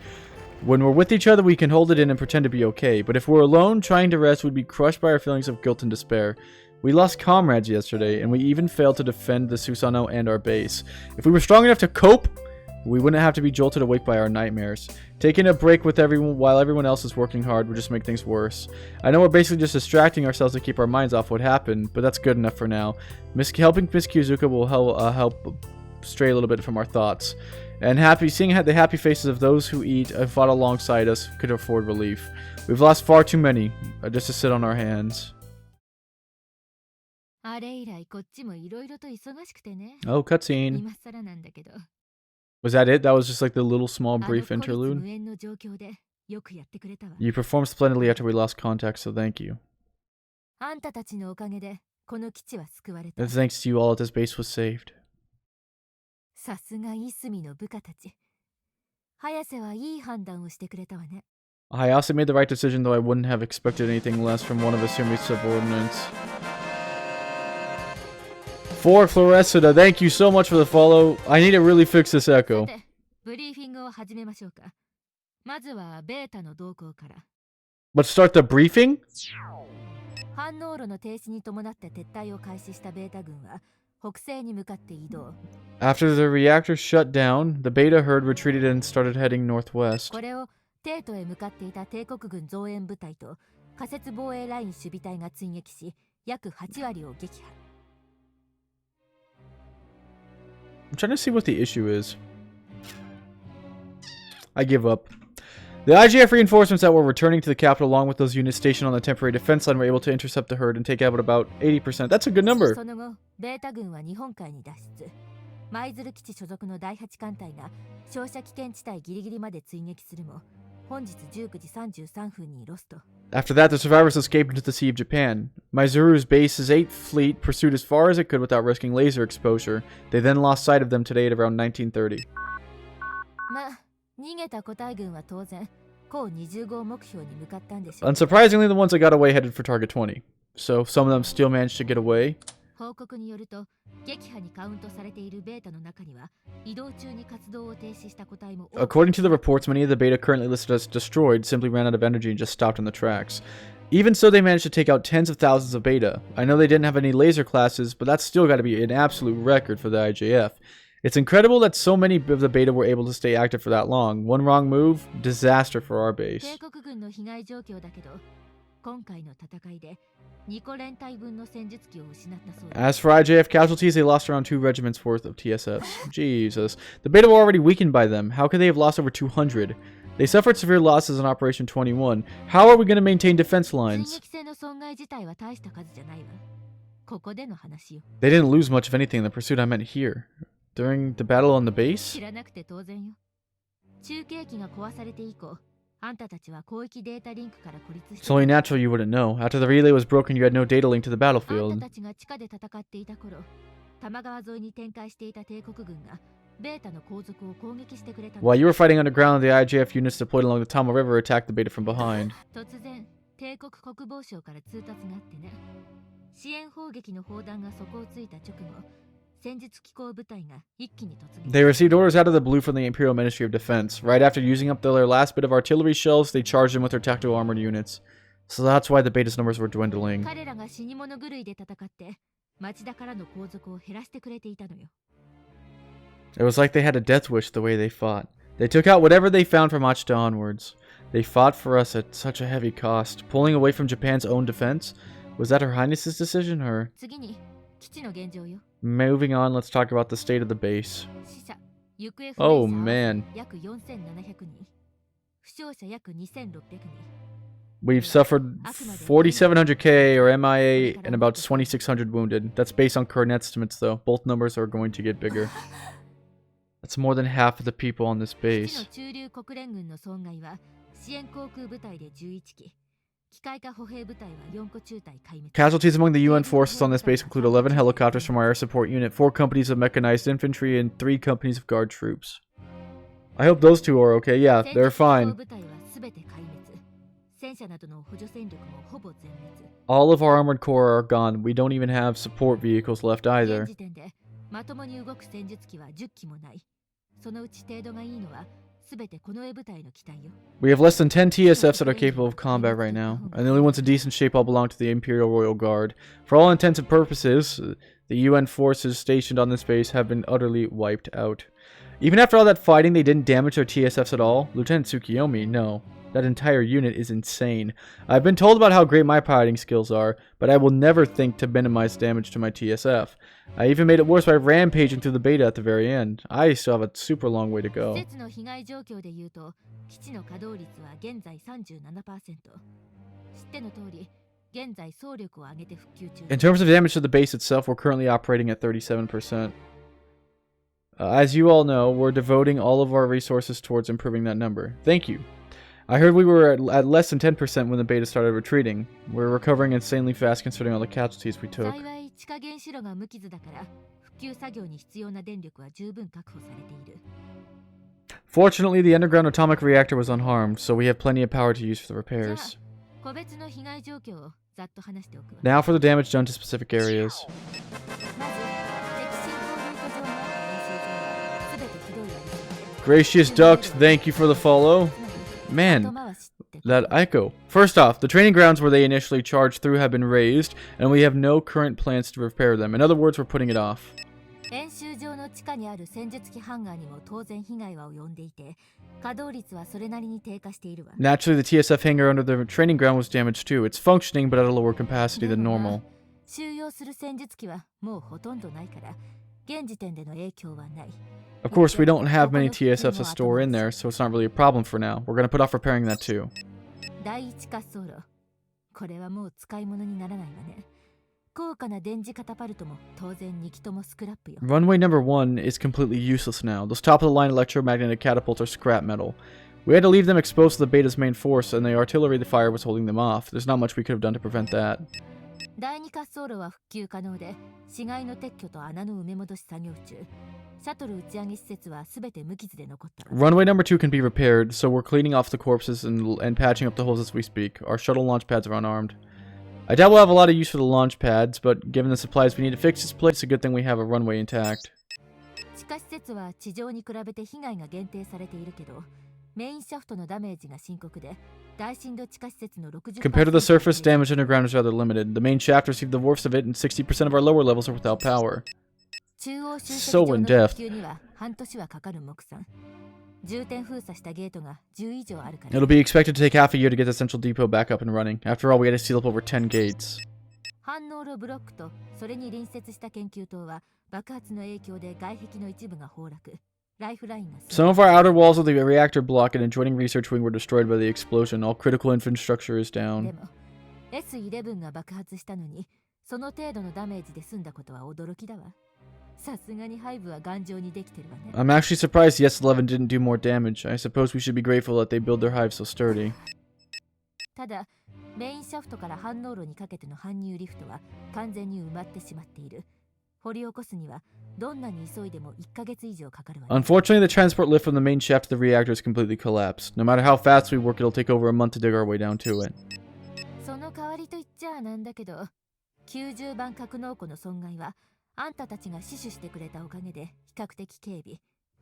When we're with each other, we can hold it in and pretend to be okay, but if we're alone, trying to rest would be crushed by our feelings of guilt and despair. We lost comrades yesterday, and we even failed to defend the Susanoo and our base. If we were strong enough to cope, we wouldn't have to be jolted awake by our nightmares. Taking a break with everyone while everyone else is working hard would just make things worse. I know we're basically just distracting ourselves to keep our minds off what happened, but that's good enough for now. Helping Miss Kiyozuka will help stray a little bit from our thoughts. And seeing the happy faces of those who fought alongside us could afford relief. We've lost far too many just to sit on our hands. Oh, cutscene. Was that it? That was just like the little small brief interlude? You performed splendidly after we lost contact, so thank you. And thanks to you all that this base was saved. Hayase made the right decision, though I wouldn't have expected anything less from one of Asumi's subordinates. For Florescida, thank you so much for the follow. I need to really fix this echo. Let's start the briefing? After the reactor shut down, the beta herd retreated and started heading northwest. I'm trying to see what the issue is. I give up. The IGF reinforcements that were returning to the capital along with those units stationed on the temporary defense line were able to intercept the herd and take out about 80%. That's a good number. After that, the survivors escaped into the Sea of Japan. Maizuru's base's 8th Fleet pursued as far as it could without risking laser exposure. They then lost sight of them today at around 1930. Unsurprisingly, the ones that got away headed for Target 20. So some of them still managed to get away. According to the reports, many of the beta currently listed as destroyed simply ran out of energy and just stopped in the tracks. Even so, they managed to take out tens of thousands of beta. I know they didn't have any laser classes, but that's still got to be an absolute record for the IJF. It's incredible that so many of the beta were able to stay active for that long. One wrong move, disaster for our base. As for IJF casualties, they lost around 2 regiments worth of TSFs. Jesus. The beta were already weakened by them. How could they have lost over 200? They suffered severe losses in Operation 21. How are we going to maintain defense lines? They didn't lose much of anything in the pursuit. I meant here. During the battle on the base? It's only natural you wouldn't know. After the relay was broken, you had no data link to the あんた battlefield. たちが地下で戦っていた頃、多摩川沿いに展開していた帝国軍がベータの後続を攻撃してくれたの。 While you were fighting underground, the IJF units deployed along the Tama River attacked the beta from behind. 突然、帝国国防省から通達があってね。支援砲撃の砲弾が底をついた直後、戦術機構部隊が一気に突撃。 They received orders out of the blue from the Imperial Ministry of Defense. Right after using up their last bit of artillery shells, they charged in with their tactical armored units. So that's why the beta's numbers were dwindling. 彼らが死に物狂いで戦って、町田からの後続を減らしてくれていたのよ。 It was like they had a death wish the way they fought. They took out whatever they found from Machida onwards. They fought for us at such a heavy cost. Pulling away from Japan's own defense? Was that Her Highness's decision, or? 次に、基地の現状よ。 Moving on, let's talk about the state of the base. 死者、行方不 Oh 明者 man. 約4700人。負傷者約2600人。 We've suffered 4,700k or MIA and about 2,600 wounded. That's based on current estimates though. Both numbers are going to get bigger. That's more than half of the people on this 基地の base. 駐留国連軍の損害は支援航空部隊で11機、機械化歩兵部隊は4個中隊壊滅。 Casualties among the UN forces on this base include 11 helicopters from our air support unit, 4 companies of mechanized infantry, and 3 companies of guard troops. I hope those two are okay. Yeah, 戦 they're 術機構 fine. 部隊は全て壊滅。戦車などの補助戦力もほぼ全滅。 All of our armored core are gone. We don't even have support vehicles left 現 either. 時点でまともに動く戦術機は10機もない。そのうち程度がいいのは全てこの絵部隊の機体よ。 We have less than 10 TSFs that are capable of combat right now, and the only ones in decent shape all belong to the Imperial Royal Guard. For all intents and purposes, the UN forces stationed on this base have been utterly wiped out. Even after all that fighting, they didn't damage their TSFs at all? Lieutenant Tsukiyomi, no. That entire unit is insane. I've been told about how great my piloting skills are, but I will never think to minimize damage to my TSF. I even made it worse by rampaging through the beta at the very end. I still have a super long way to 施 go. 設の被害状況で言うと、基地の稼働率は現在 37%。知っての通り、現在総力を挙げて復旧中。 In terms of damage to the base itself, we're currently operating at 37%. As you all know, we're devoting all of our resources towards improving that number. Thank you. I heard we were at less than 10% when the beta started retreating. We're recovering insanely fast considering all the casualties we took. 幸い地下原子炉が無傷だから、復旧作業に必要な電力は十分確保されている。 Fortunately, the underground atomic reactor was unharmed, so we have plenty of power to use for the じゃ repairs. あ、個別の被害状況をざっと話しておくわ。 Now for the damage done to specific areas. まず、敵進行ルート上の練習場は全てひどいわけ。 Gracious Duct, thank you for the follow. Man, that echo. First off, the training grounds where they initially charged through have been razed, and we have no current plans to repair them. In other words, we're putting it off. 練習場の地下にある戦術機ハンガーにも当然被害は及んでいて、稼働率はそれなりに低下しているわ。 Naturally, the TSF hangar under the training ground was damaged too. It's functioning, but at a lower capacity than normal. 収容する戦術機はもうほとんどないから、現時点での影響はない。 Of course, we don't have many TSFs to store in there, so it's not really a problem for now. We're gonna put off repairing that too. 第一滑走路。これはもう使い物にならないわね。高価な電磁カタパルトも当然2機ともスクラップよ。 Runway number 1 is completely useless now. Those top-of-the-line electromagnetic catapults are scrap metal. We had to leave them exposed to the beta's main force, and the artillery fire was holding them off. There's not much we could have done to prevent that. 第二滑走路は復旧可能で、死骸の撤去と穴の埋め戻し作業中。シャトル打ち上げ施設は全て無傷で残ったわ。 Runway number 2 can be repaired, so we're cleaning off the corpses and patching up the holes as we speak. Our shuttle launch pads are unarmed. I doubt we'll have a lot of use for the launch pads, but given the supplies we need to fix this place, it's a good thing we have a runway intact. 地下施設は地上に比べて被害が限定されているけど、メインシャフトのダメージが深刻で、大深度地下施設の 60% Compared to the surface, damage underground is rather limited. The main shaft received the worst of it, and 60% of our lower levels are without power. 中央集積 So 場の in-depth. 復旧には半年はかかる目算。重点封鎖したゲートが10以上あるから。 It'll be expected to take half a year to get the central depot back up and running. After all, we had to seal up over 10 gates. 反応炉ブロックとそれに隣接した研究棟は爆発の影響で外壁の一部が崩落。ライフラインが Some of our outer walls of the reactor block and adjoining research wing were destroyed by the explosion. All critical infrastructure is で down. も S11 が爆発したのにその程度のダメージで済んだことは驚きだわ。さすがに背部は頑丈にできてるわね。 I'm actually surprised the S11 didn't do more damage. I suppose we should be grateful that they build their hive so sturdy. ただメインシャフトから反応路にかけての搬入リフトは完全に埋まってしまっている。掘り起こすにはどんなに急いでも1ヶ月以上かかるわね。 Unfortunately, the transport lift from the main shaft to the reactor is completely collapsed. No matter how fast we work, it'll take over a month to dig our way down to it. その代わりと言っちゃなんだけど、90番格納庫の損害はあんたたちが死守してくれたおかげで比較的軽微。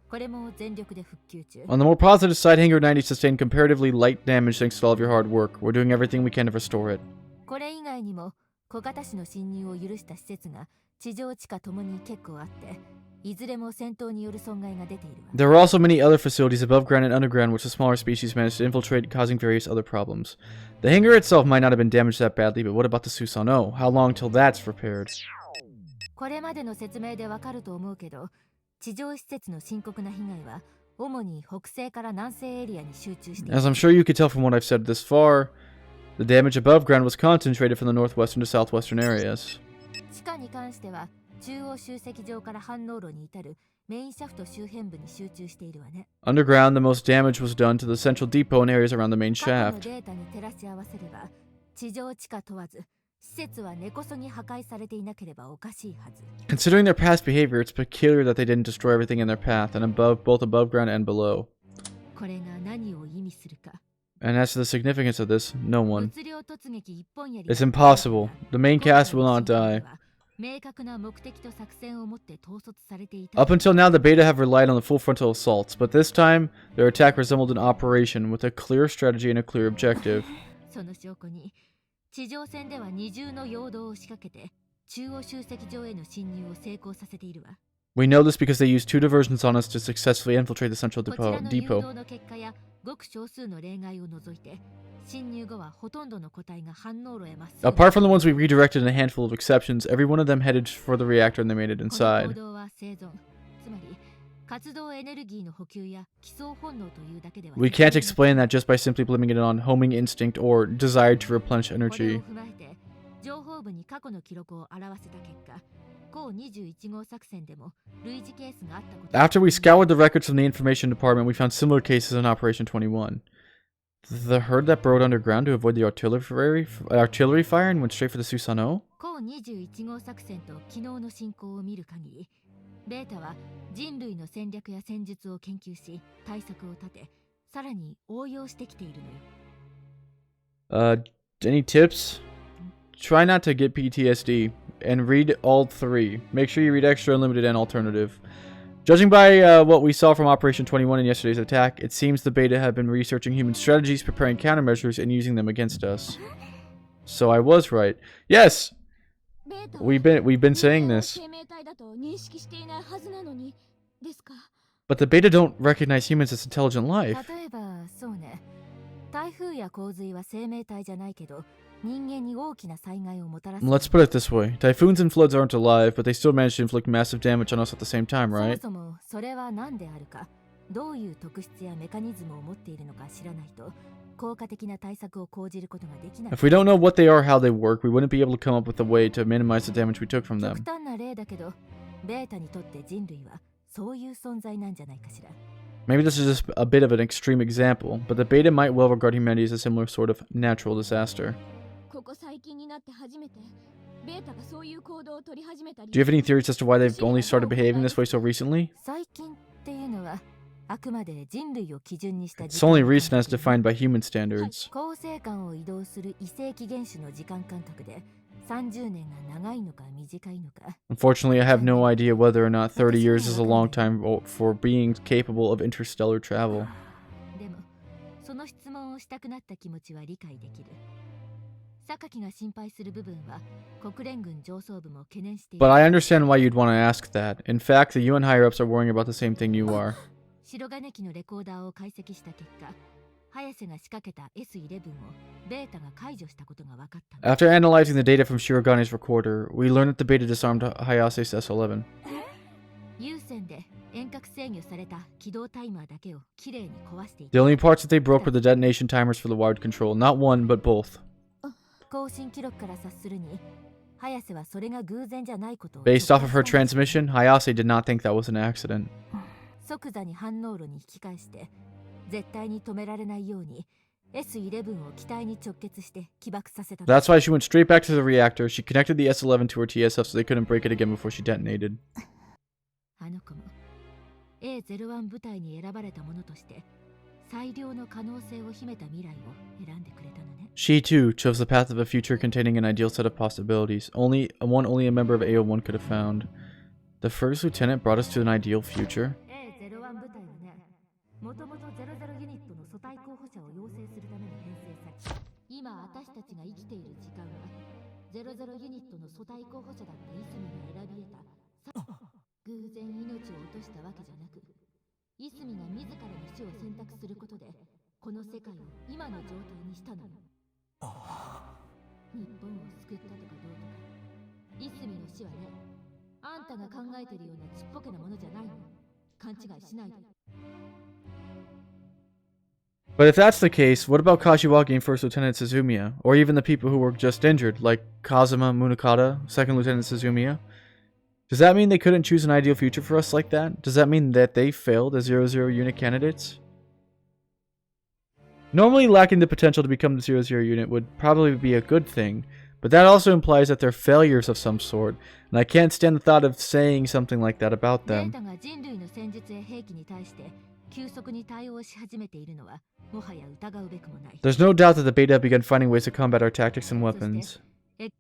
これも全力で復旧中。 On the more positive side, Hangar 90 sustained comparatively light damage thanks to all of your hard work. We're doing everything we can to restore it. これ以外にも小型種の侵入を許した施設が地上地下ともに結構あって、いずれも戦闘による損害が出ているわ。 There are also many other facilities above ground and underground which the smaller species managed to infiltrate, causing various other problems. The hangar itself might not have been damaged that badly, but what about the Susanoo? How long till that's repaired? これまでの説明でわかると思うけど、地上施設の深刻な被害は主に北西から南西エリアに集中している。 As I'm sure you could tell from what I've said this far, the damage above ground was concentrated from the northwestern to southwestern areas. 地下に関しては中央集積場から反応路に至るメインシャフト周辺部に集中しているわね。 Underground, the most damage was done to the central depot and areas around the main 過去の shaft. データに照らし合わせれば、地上地下問わず施設は根こそぎ破壊されていなければおかしいはず。 Considering their past behavior, it's peculiar that they didn't destroy everything in their path, and both above ground and below. これが何を意味するか。 And as to the significance of this, no one. 物量突撃一本やり。 It's impossible. The main cast will not die. 明確な目的と作戦を持って統率されていた。 Up until now, the Beta have relied on the full frontal assaults, but this time, their attack resembled an operation with a clear strategy and a clear objective. その証拠に、地上戦では二重の陽動を仕掛けて、中央集積場への侵入を成功させているわ。 We know this because they used 2 diversions on us to successfully infiltrate the central こちらの誘 depot. 導の結果や、ごく少数の例外を除いて、侵入後はほとんどの個体が反応路へまっすぐ。 Apart from the ones we redirected and a handful of exceptions, every one of them headed for the reactor and they made it この inside. 行動は生存、つまり活動エネルギーの補給や基礎本能というだけでは。 We can't explain that just by simply blaming it on homing instinct or desire to replenish これを energy. 踏まえて、情報部に過去の記録を表せた結果、高21号作戦でも類似ケースがあったこと。 After we scoured the records from the information department, we found similar cases in Operation 21. The herd that burrowed underground to avoid the artillery fire and went straight for the Susanoo? 高21号作戦と昨日の進行を見る限り、ベータは人類の戦略や戦術を研究し、対策を立て、さらに応用してきているのよ。Any tips? Try not to get PTSD and read all 3. Make sure you read Extra, Unlimited, and Alternative. Judging by what we saw from Operation 21 in yesterday's attack, it seems the Beta have been researching human strategies, preparing countermeasures, and using them against us. So I was right. Yes! We've been saying this. But the Beta don't recognize humans as intelligent life. 例えば、そうね。台風や洪水は生命体じゃないけど、人間に大きな災害をもたらす。 Let's put it this way. Typhoons and floods aren't alive, but they still manage to inflict massive damage on us at the same time, そも right? そもそれは何であるか、どういう特質やメカニズムを持っているのか知らないと、効果的な対策を講じることができない。 If we don't know what they are or how they work, we wouldn't be able to come up with a way to minimize the damage we took from 極 them. 端な例だけど、ベータにとって人類はそういう存在なんじゃないかしら。 Maybe this is just a bit of an extreme example, but the Beta might well regard humanity as a similar sort of natural disaster. ここ最近になって初めてベータがそういう行動を取り始めたり。 Do you have any theories as to why they've only started behaving this way so recently? 最近っていうのは、あくまで人類を基準にした It's only recent as defined by human standards. 恒星間を移動する異星気原種の時間感覚で30年が長いのか短いのか。 Unfortunately, I have no idea whether or not 30 years is a long time for being capable of interstellar travel. でも、その質問をしたくなった気持ちは理解できる。榊が心配する部分は国連軍上層部も懸念している。 But I understand why you'd want to ask that. In fact, the UN higher-ups are worrying about the same thing you are. 白金機のレコーダーを解析した結果、早瀬が仕掛けた S11 をベータが解除したことが分かったの。 After analyzing the data from Shirogane's recorder, we learned that the Beta disarmed Hayase's S11. 有線で遠隔制御された起動タイマーだけをきれいに壊してい The た。 only parts that they broke were the detonation timers for the wired control. Not one, but both. 更新記録から察するに、早瀬はそれが偶然じゃないことを Based off of her transmission, Hayase did not think that was an accident. 即座に反応炉に引き返して絶対に止められないように S11 を機体に直結して起爆させた。 That's why she went straight back to the reactor. She connected the S11 to her TSF so they couldn't break it again before she detonated. あの子も A01 部隊に選ばれたものとして最良の可能性を秘めた未来を選んでくれたのね。 She too chose the path of a future containing an ideal set of possibilities. Only a member of A01 could have found. The first lieutenant brought us to an ideal future. A01 部隊はね、もともと00ユニットの組対候補者を養成するために編成され、今私たちが生きている時間は00ユニットの組対候補者だったイスミが選び得た偶然命を落としたわけじゃなく、イスミが自らの死を選択することでこの世界を今の状態にしたのよ。日本を救ったとかどうとか、イスミの死はね、あんたが考えてるようなちっぽけなものじゃないの。勘違いしないで。 But if that's the case, what about Kashiwagi and First Lieutenant Suzumiya? Or even the people who were just injured, like Kazuma Munakata, Second Lieutenant Suzumiya? Does that mean they couldn't choose an ideal future for us like that? Does that mean that they failed as 00 unit candidates? Normally lacking the potential to become the 00 unit would probably be a good thing, but that also implies that they're failures of some sort, and I can't stand the thought of saying something like that about them. There's no doubt that the beta have begun finding ways to combat our tactics and weapons. And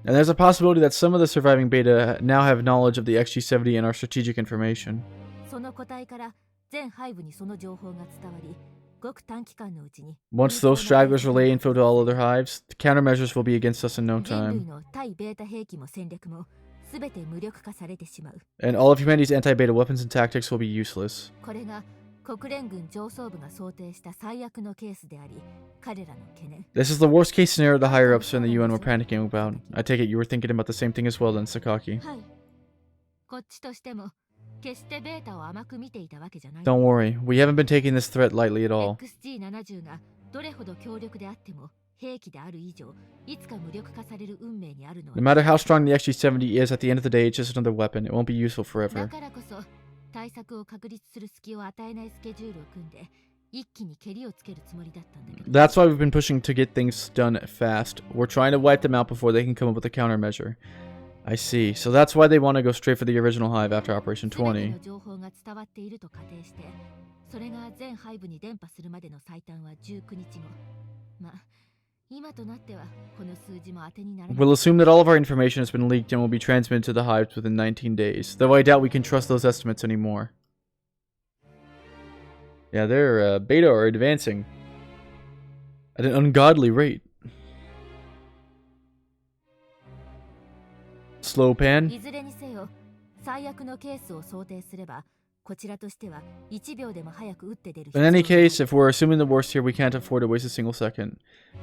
there's a possibility that some of the surviving beta now have knowledge of the XG70 and our strategic information. Once those stragglers relay info to all other hives, the countermeasures will be against us in no time. And all of humanity's anti-beta weapons and tactics will be useless. This is the worst case scenario the higher-ups in the UN were panicking about. I take it you were thinking about the same thing as well then, Sakaki. Don't worry, we haven't been taking this threat lightly at all. No matter how strong the XG70 is, at the end of the day, it's just another weapon. It won't be useful forever. That's why we've been pushing to get things done fast. We're trying to wipe them out before they can come up with a countermeasure. I see. So that's why they want to go straight for the original hive after Operation 20. We'll assume that all of our information has been leaked and will be transmitted to the hives within 19 days, though I doubt we can trust those estimates anymore. Yeah, their beta are advancing at an ungodly rate. Slow pan. In any case, if we're assuming the worst here, we can't afford to waste a single second.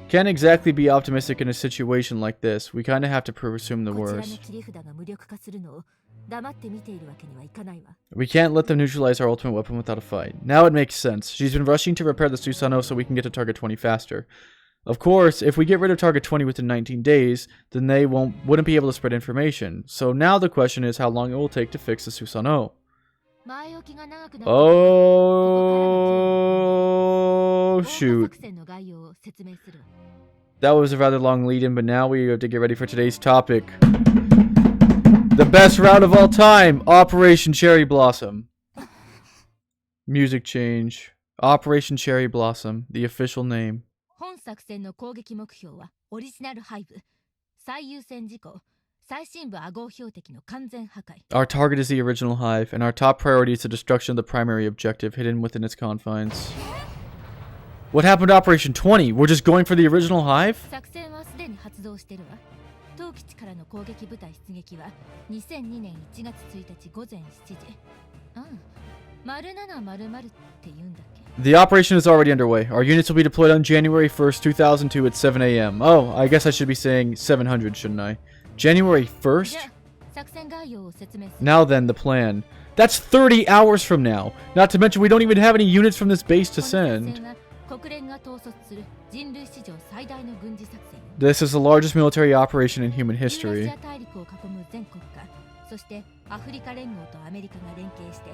Can't exactly be optimistic in a situation like this. We kinda have to assume the worst. We can't let them neutralize our ultimate weapon without a fight. Now it makes sense. She's been rushing to repair the Susanoo so we can get to Target 20 faster. Of course, if we get rid of Target 20 within 19 days, then they wouldn't be able to spread information. So now the question is how long it will take to fix the Susanoo. Oh, shoot. That was a rather long lead-in, but now we have to get ready for today's topic. The best round of all time! Operation Cherry Blossom. Music change. Operation Cherry Blossom, the official name. Our target is the original hive, and our top priority is the destruction of the primary objective hidden within its confines. What happened to Operation 20? We're just going for the original hive? The operation is already underway. Our units will be deployed on January 1st, 2002 at 7 AM. Oh, I guess I should be saying 700, shouldn't I? January 1st? Now then, the plan. That's 30 hours from now! Not to mention we don't even have any units from this base to send. 国連が統率する人類史上最大の軍事作戦。 This is the largest military operation in human ユーラ history. シア大陸を囲む全国家、そしてアフリカ連合とアメリカが連携して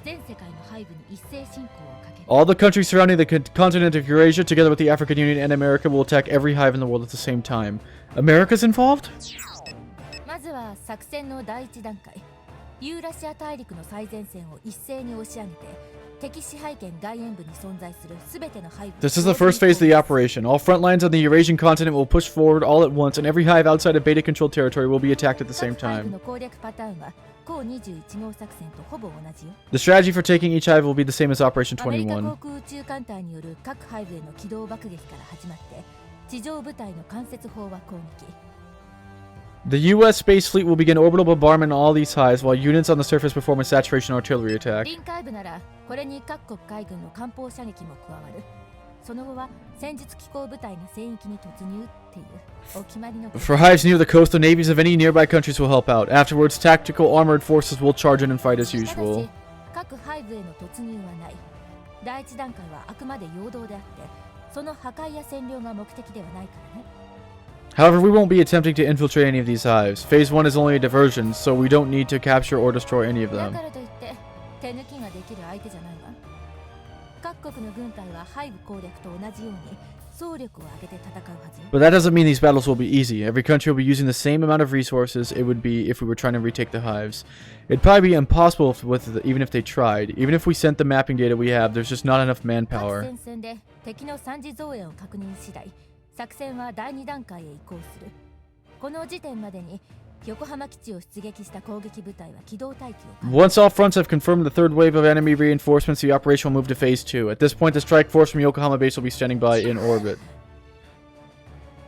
全世界の背後に一斉侵攻をかける。 All the countries surrounding the continent of Eurasia, together with the African Union and America, will attack every hive in the world at the same time. America's involved? まずは作戦の第一段階、ユーラシア大陸の最前線を一斉に押し上げて敵支配権外縁部に存在する全ての背部。 This is the first phase of the operation. All front lines on the Eurasian continent will push forward all at once, and every hive outside of beta-controlled territory will be attacked at the same 各背部 time. の攻略パターンは高21号作戦とほぼ同じよ。 The strategy for taking each hive will be the same as Operation アメリカ航21. 空宇宙艦隊による各背部への機動爆撃から始まって地上部隊の間接砲は攻撃。 The U.S. Space Fleet will begin orbital bombardment on all these hives, while units on the surface perform a saturation artillery attack. 臨海部ならこれに各国海軍の艦砲射撃も加わる。その後は戦術機構部隊が戦域に突入っていうお決まりの。 For hives near the coast, the navies of any nearby countries will help out. Afterwards, tactical armored forces will charge in and fight as ただ usual. し各背部への突入はない。第一段階はあくまで陽動であってその破壊や占領が目的ではないからね。 However, we won't be attempting to infiltrate any of these hives. Phase 1 is only a diversion, so we don't need to capture or destroy any of だ them. からといって手抜きができる相手じゃないわ。各国の軍隊は背部攻略と同じように総力を挙げて戦うはずよ。 But that doesn't mean these battles will be easy. Every country will be using the same amount of resources it would be if we were trying to retake the hives. It'd probably be impossible even if they tried. Even if we sent the mapping data we have, there's just not enough 各 manpower. 戦線で敵の三次増援を確認次第作戦は第2段階へ移行する。この時点までに横浜基地を出撃した攻撃部隊は機動待機を開始。 Once all fronts have confirmed the third wave of enemy reinforcements, the operation will move to Phase 2. At this point, the strike force from Yokohama base will be standing by in orbit.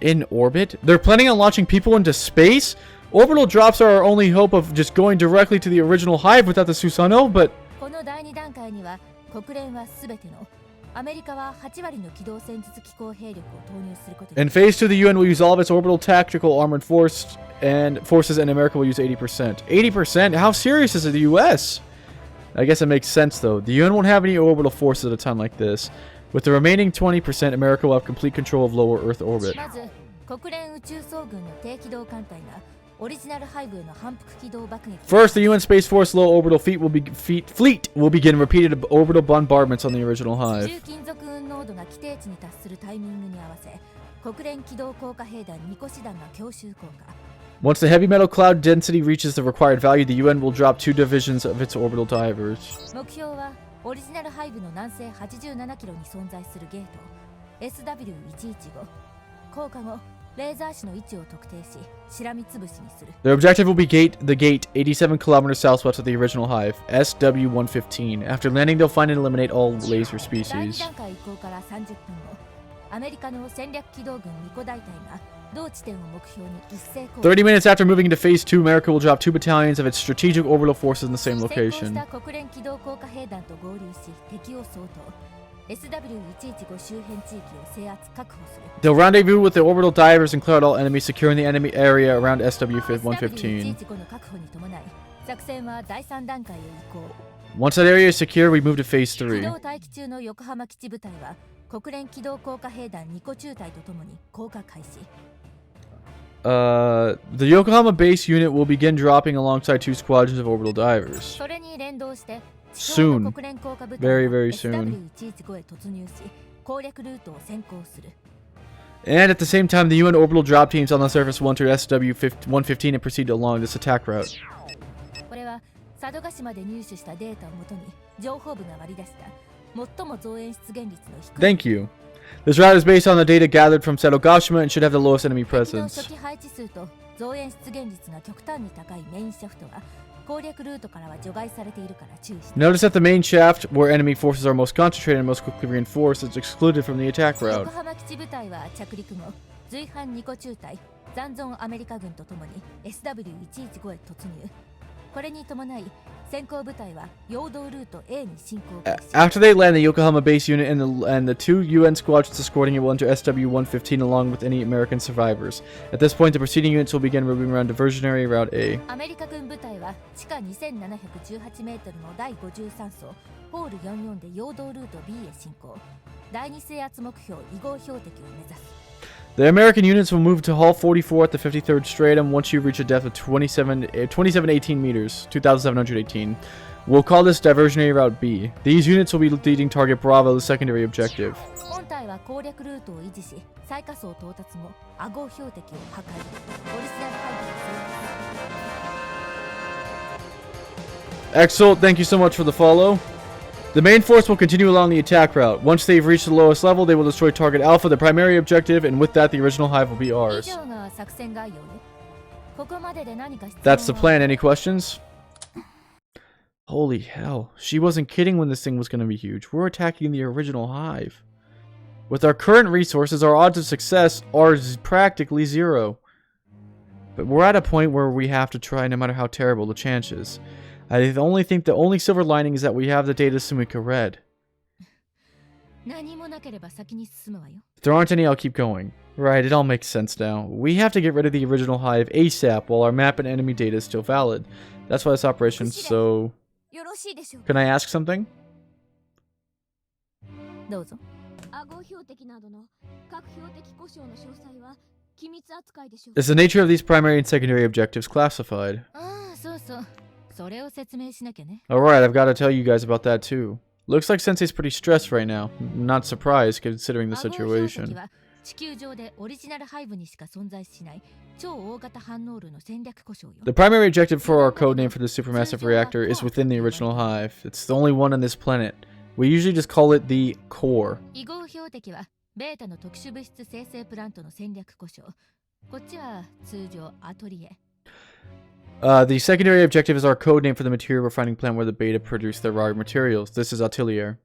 In orbit? They're planning on launching people into space? Orbital drops are our only hope of just going directly to the original hive without the Susanoo, but... この第2段階には国連は全てのアメリカは8割の機動戦術機構兵力を投入することに。 In Phase 2, the UN will use all of its orbital tactical armored forces, and America will use 80%. 80%? How serious is it, the US? I guess it makes sense, though. The UN won't have any orbital forces at a time like this. With the remaining 20%, America will have complete control of lower Earth orbit. まず国連宇宙総軍の低機動艦隊がオリジナル背部への反復機動爆撃。 First, the UN Space Force low orbital fleet will begin repeated orbital bombardments on the original 重 hive. 金属運濃度が規定値に達するタイミングに合わせ国連機動降下兵団2個師団が強襲降下。 Once the heavy metal cloud density reaches the required value, the UN will drop 2 divisions of its orbital divers. 目標はオリジナル背部の南西87キロに存在するゲート SW115。 降下後レーザー紙の位置を特定ししらみつぶしにする。 Their objective will be the gate 87 kilometers southwest of the original hive, SW115. After landing, they'll find and eliminate all laser 第2 species. 段階移行から30分後アメリカの戦略機動軍2個大隊が同地点を目標に一斉攻撃。 30 minutes after moving into Phase 2, America will drop 2 battalions of its strategic orbital forces in the same 先行し location. た国連機動降下兵団と合流し敵を掃討。 SW115 周辺地域を制圧確保する。 They'll rendezvous with the orbital divers and clear out all enemies, securing the enemy area around SW115. SW115 の確保に伴い作戦は第3段階へ移行。 Once that area is secure, we move to Phase 機 3. 動待機中の横浜基地部隊は国連機動降下兵団2個中隊とともに降下開始。 The Yokohama base unit will begin dropping alongside 2 squadrons of orbital divers. それに連動して地 Soon. 上の国連降下部 Very, 隊が very soon. SW115 へ突入し攻略ルートを先行する。 And at the same time, the UN orbital drop teams on the surface will enter SW115 and proceed along this attack route. これは佐渡島で入手したデータをもとに情報部が割り出した最も増援出現率の低い Thank you. This route is based on the data gathered from Sadogashima and should have the lowest enemy 敵の presence. 初期配置数と増援出現率が極端に高いメインシャフトは攻略ルートからは除外されているから注意して。 Notice that the main shaft, where enemy forces are most concentrated and most quickly reinforced, is excluded from the attack 横 route. 浜基地部隊は着陸後随伴2個中隊残存アメリカ軍とともに SW115 へ突入。これに伴い先行部隊は陽動ルート A に進行開始。 After they land, the Yokohama base unit and the two UN squadrons escorting it will enter SW-115 along with any American survivors. At this point, the preceding units will begin moving around diversionary Route A. アメリカ軍部隊は地下2718メートルの第53層ホール44で陽動ルート B へ進行。第2制圧目標2号標的を目指す。 The American units will move to Hull 44 at the 53rd Stratum once you reach a depth of 2718 meters, 2,718. We'll call this diversionary Route B. These units will be leading target Bravo, the secondary objective. 本隊は攻略ルートを維持し、最下層到達後、アゴ標的を破壊。オリジナル配備を成功。 Excellent, thank you so much for the follow. The main force will continue along the attack route. Once they've reached the lowest level, they will destroy target Alpha, the primary objective, and with that, the original hive will be 以 ours. 上が作戦概要ね。ここまでで何か質問 That's the は plan. Any questions? Holy hell. She wasn't kidding when this thing was going to be huge. We're attacking the original hive. With our current resources, our odds of success are practically zero. But we're at a point where we have to try no matter how terrible the chance is. I only think the only silver lining is that we have the data Sumika read. 何もなければ先に進むわよ。 If there aren't any, I'll keep going. Right, it all makes sense now. We have to get rid of the original hive ASAP while our map and enemy data is still valid. That's why this operation's so... よろしいでしょう。 Can I ask something? どうぞ。アゴ標的などの各標的故障の詳細は機密扱いでしょう。 Is the nature of these primary and secondary objectives classified? ああ、そうそう。それを説明しなきゃね。 Alright, I've got to tell you guys about that too. Looks like Sensei's pretty stressed right now. Not surprised considering the アゴ標的 situation. は地球上でオリジナルハイブにしか存在しない超大型反応炉の戦略故障よ。 The primary objective for our codename for the supermassive reactor is within the original hive. It's the only one on this planet. We usually just call it the core. 異合標的はベータの特殊物質生成プラントの戦略故障。こっちは通常アトリエ。 The secondary objective is our codename for the material refining plant where the beta produce their rare materials. This is Atelier.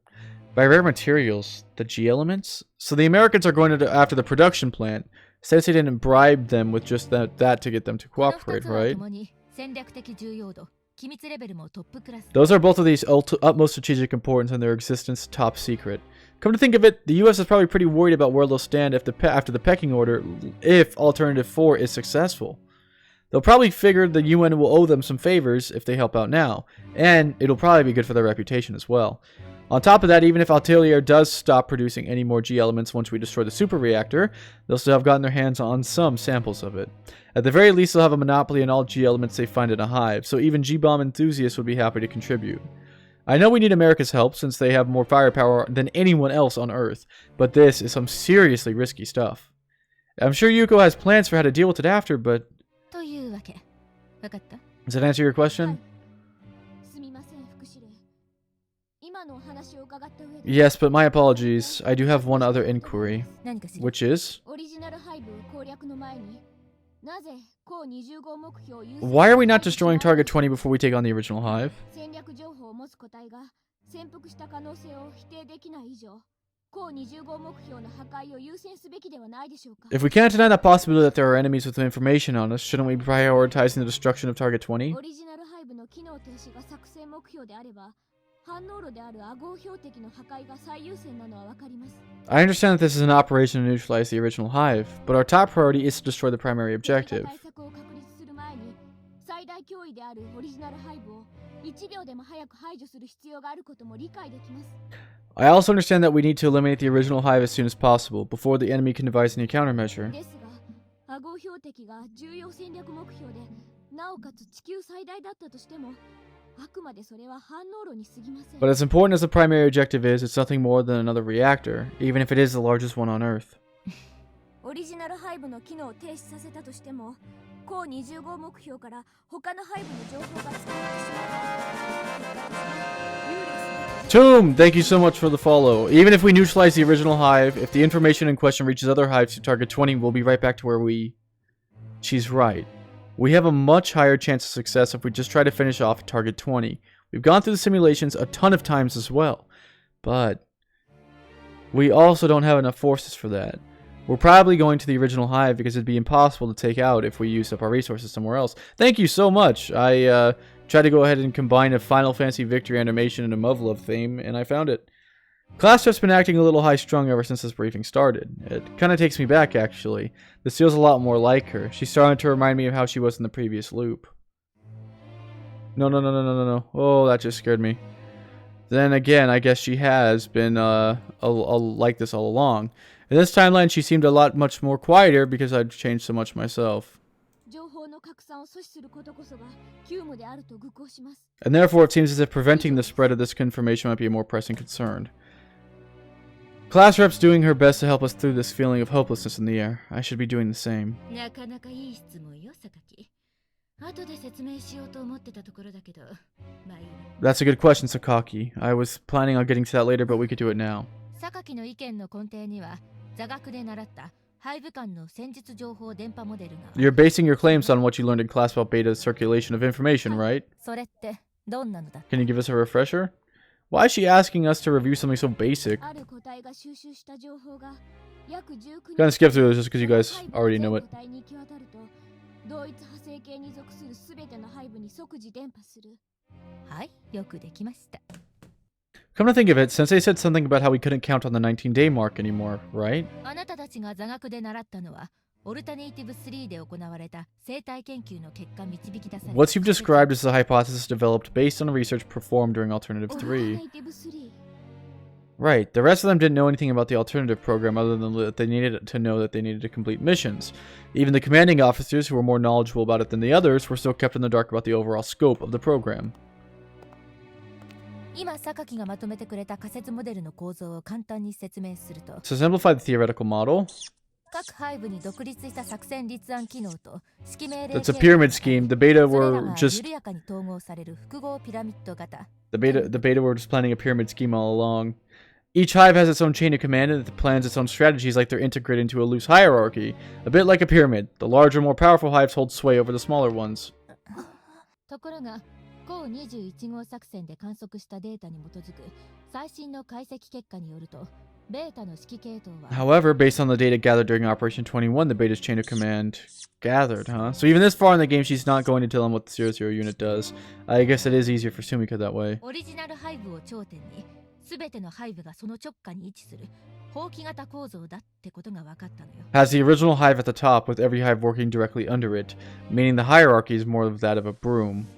By rare materials, the G elements? So the Americans are going after the production plant. Sensei didn't bribe them with just that to get them to この cooperate, 2つは right? 共に戦略的重要度、機密レベルもトップクラス。 Those are both of these utmost strategic importance and their existence top secret. Come to think of it, the US is probably pretty worried about where they'll stand if after the pecking order if Alternative 4 is successful. They'll probably figure the UN will owe them some favors if they help out now, and it'll probably be good for their reputation as well. On top of that, even if Atelier does stop producing any more G elements once we destroy the super reactor, they'll still have gotten their hands on some samples of it. At the very least, they'll have a monopoly on all G elements they find in a hive, so even G-bomb enthusiasts would be happy to contribute. I know we need America's help since they have more firepower than anyone else on Earth, but this is some seriously risky stuff. I'm sure Yuko has plans for how to deal with it after, but... というわけ。わかった？ Does that answer your question? すみません、副司令。今のお話を伺った上で。 Yes, but my apologies. I do have one other inquiry, 何かしら。 which is... オリジナルハイブ攻略の前に、なぜ高25目標を優先 Why are we not destroying Target 20 before we take on the original hive? 戦略情報を持つ個体が潜伏した可能性を否定できない以上、高25目標の破壊を優先すべきではないでしょうか。 If we can't deny the possibility that there are enemies with information on us, shouldn't we be prioritizing the destruction of Target 20? オリジナルハイブの機能停止が作戦目標であれば、反応炉であるアゴ標的の破壊が最優先なのはわかります。 I understand that this is an operation to neutralize the original hive, but our top priority is to destroy the primary objective. 対策を確立する前に、最大脅威であるオリジナルハイブを1秒でも早く排除する必要があることも理解できます。 I also understand that we need to eliminate the original hive as soon as possible, before the enemy can devise any countermeasure. ですが、アゴ標的が重要戦略目標で、なおかつ地球最大だったとしても、あくまでそれは反応炉に過ぎません。 But as important as the primary objective is, it's nothing more than another reactor, even if it is the largest one on Earth. オリジナルハイブの機能を停止させたとしても、高25目標から他のハイブの情報が伝わってしまう。 Tomb, thank you so much for the follow. Even if we neutralize the original hive, if the information in question reaches other hives to Target 20, we'll be right back to where we... She's right. We have a much higher chance of success if we just try to finish off Target 20. We've gone through the simulations a ton of times as well. But... we also don't have enough forces for that. We're probably going to the original hive because it'd be impossible to take out if we used up our resources somewhere else. Thank you so much. I Tried to go ahead and combine a Final Fantasy Victory animation and a Muv-Luv theme, and I found it. Class Rep's been acting a little high-strung ever since this briefing started. It kind of takes me back, actually. This feels a lot more like her. She's starting to remind me of how she was in the previous loop. No. Oh, that just scared me. Then again, I guess she has been like this all along. In this timeline, she seemed much more quieter because I'd changed so much myself. And therefore, it seems as if preventing the spread of this information might be a more pressing concern. Class Rep's doing her best to help us through this feeling of hopelessness in the air. I should be doing the same. That's a good question, Sakaki. I was planning on getting to that later, but we could do it now. You're basing your claims on what you learned in class about beta circulation of information, right? Can you give us a refresher? Why is she asking us to review something so basic? Gonna skip through this just because you guys already know it. Come to think of it, Sensei said something about how we couldn't count on the 19-day mark anymore, right? What you've described is the hypothesis developed based on research performed during Alternative 3. Right, the rest of them didn't know anything about the alternative program other than that they needed to know that they needed to complete missions. Even the commanding officers, who were more knowledgeable about it than the others, were still kept in the dark about the overall scope of the program. To simplify the theoretical model, it's a pyramid scheme. The beta were just planning a pyramid scheme all along. Each hive has its own chain of command and it plans its own strategies like they're integrated into a loose hierarchy. A bit like a pyramid. The larger, more powerful hives hold sway over the smaller ones. However, based on the data gathered during Operation 21, the beta's chain of command gathered, huh? So even this far in the game, she's not going to tell him what the 00 unit does. I guess it is easier for Sumika that way. Has the original hive at the top, with every hive working directly under it, meaning the hierarchy is more of that of a broom.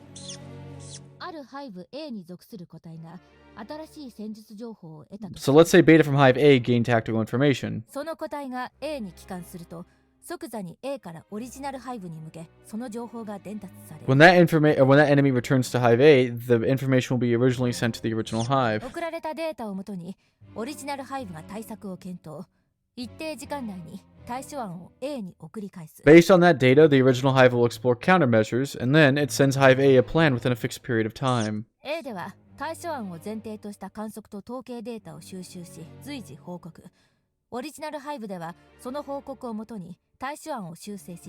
So let's say beta from hive A gained tactical information. When that enemy returns to hive A, the information will be originally sent to the original hive. Based on that data, the original hive will explore countermeasures, and then it sends hive A a plan within a fixed period of time.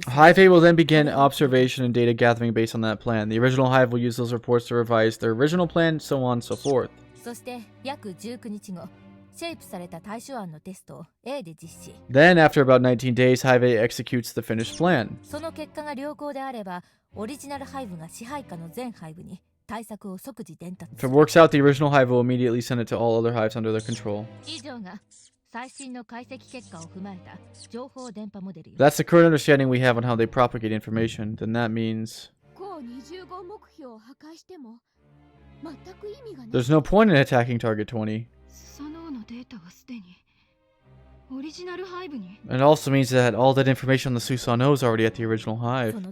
Hive A will then begin observation and data gathering based on that plan. The original hive will use those reports to revise their original plan, so on and so forth. Then, after about 19 days, Hive A executes the finished plan. If it works out, the original hive will immediately send it to all other hives under their control. That's the current understanding we have on how they propagate information. Then that means there's no point in attacking Target 20. It also means that all that information on the Susanoo is already at the original hive. Do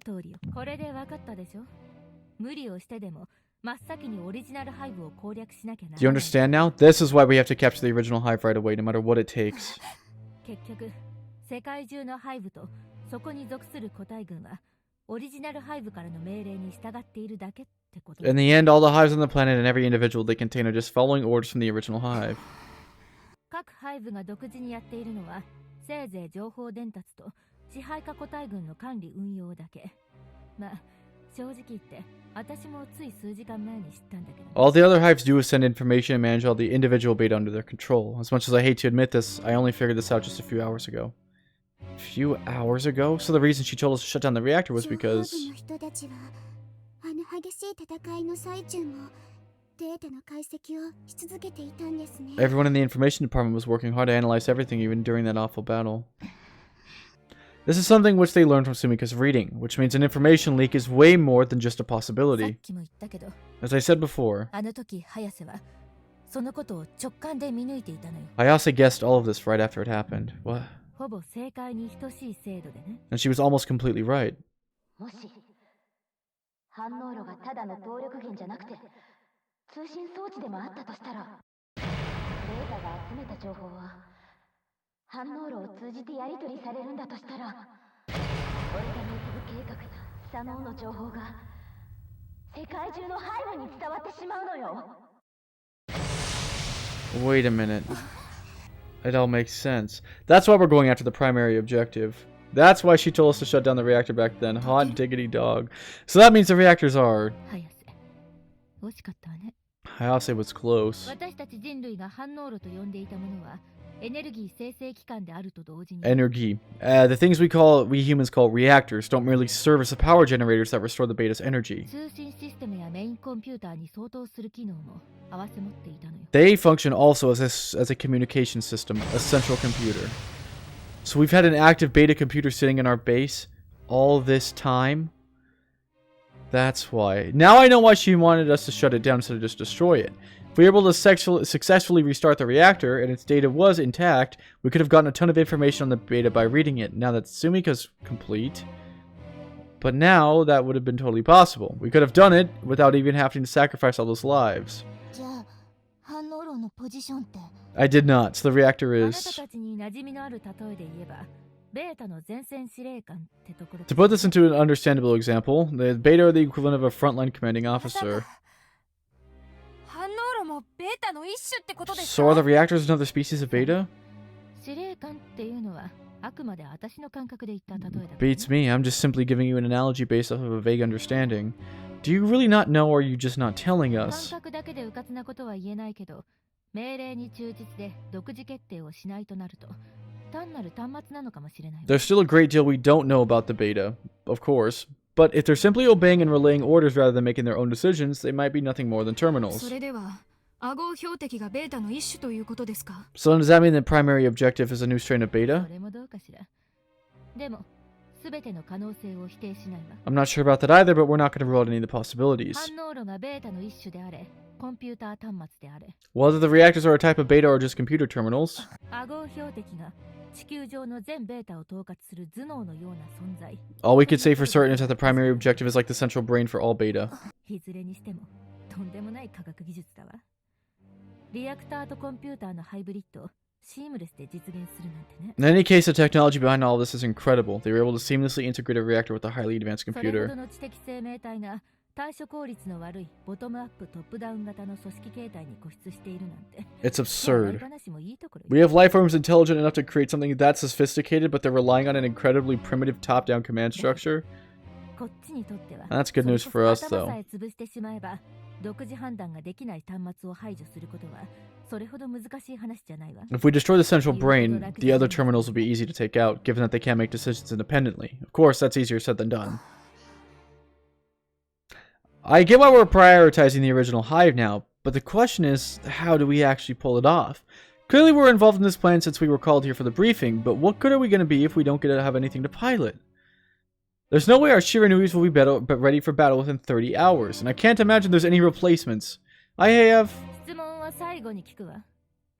you understand now? This is why we have to capture the original hive right away, no matter what it takes. In the end, all the hives on the planet and every individual they contain are just following orders from the original hive. All the other hives do is send information and manage all the individual beta under their control. As much as I hate to admit this, I only figured this out just a few hours ago. A few hours ago? So the reason she told us to shut down the reactor was because 激しい戦いの最中もデータの解析をし続けていたんですね。 Everyone in the information department was working hard to analyze everything even during that awful battle. This is something which they learned from Sumika's reading, which means an information leak is way more than just a さっ possibility. きも言ったけど、 As I said before, あの時早瀬はそのことを直感で見抜いていたのよ。 Ayase guessed all of this right after it happened. What? ほぼ正解に等しい精度でね。 And she was almost completely right. もし反応炉がただの動力源じゃなくて通信装置でもあったとしたら、データが集めた情報は反応炉を通じてやり取りされるんだとしたら、オルタネイティブ計画や左脳の情報が世界中の背後に伝わってしまうのよ。 Wait a minute. It all makes sense. That's why we're going after the primary objective. That's why she told us to shut down the reactor back then. Hot diggity dog. So that means the reactors are... 早瀬、惜しかったわね。 Hayase was close. 私たち人類が反応炉と呼んでいたものはエネルギー生成機関であると同時に、 Energy. The things we humans call reactors don't merely serve as the power generators that restore the beta's energy. 通信システムやメインコンピューターに相当する機能も併せ持っていたのよ。 They function also as a communication system, a central computer. So we've had an active beta computer sitting in our base all this time? That's why. Now I know why she wanted us to shut it down instead of just destroy it. If we were able to successfully restart the reactor and its data was intact, we could have gotten a ton of information on the beta by reading it, now that Sumika's complete. But now, that would have been totally possible. We could have done it without even having to sacrifice all those lives. じゃあ反応炉のポジションって I did not, so the reactor あなた is... たちに馴染みのある例えで言えば、ベータの前線司令官ってところ。 To put this into an understandable example, the beta are the equivalent of a frontline commanding officer. 反応炉もベータの一種ってことですか？ So are the reactors another species of beta? 司令官っていうのはあくまで私の感覚で言った例えだからね。 Beats me, I'm just simply giving you an analogy based off of a vague understanding. Do you really not know, or are you just not telling 感 us? 覚だけで迂闊なことは言えないけど、命令に忠実で独自決定をしないとなると、単なる端末なのかもしれないわ。 There's still a great deal we don't know about the beta, of course. But if they're simply obeying and relaying orders rather than making their own decisions, they might be nothing more than そ terminals. れではアゴー標的がベータの一種ということですか？ So does that mean the primary objective is a new strain of そ beta? れもどうかしら。でも、すべての可能性を否定しないわ。 I'm not sure about that either, but we're not going to rule out any of the possibilities. 反応炉がベータの一種であれ、コンピューター端末であれ、 Whether the reactors are a type of beta or just computer terminals, アゴー標的が地球上の全ベータを統括する頭脳のような存在。 all we could say for certain is that the primary objective is like the central brain for all beta. いずれにしても、とんでもない科学技術だわ。リアクターとコンピューターのハイブリッドをシームレスで実現するなんてね。 In any case, the technology behind all of this is incredible. They were able to seamlessly integrate a reactor with a highly advanced それほ computer. どの知的生命体が対処効率の悪いボトムアップトップダウン型の組織形態に固執しているなんて。 It's まあ悪 absurd. 話もいいところよ。 We have life forms intelligent enough to create something that sophisticated, but they're relying on an incredibly primitive top-down command structure. こっちにとっては、 That's good news for us, それこそ though. 頭さえ潰してしまえば、独自判断ができない端末を排除することは、それほど難しい話じゃないわ。 If we destroy the central brain, the other terminals will be easy to take out, given that they can't make decisions independently. Of course, that's easier said than done. I get why we're prioritizing the original hive now, but the question is, how do we actually pull it off? Clearly we're involved in this plan since we were called here for the briefing, but what good are we going to be if we don't get to have anything to pilot? There's no way our Shiranuis will be ready for battle within 30 hours, and I can't imagine there's any replacements. I have... 質問は最後に聞くわ。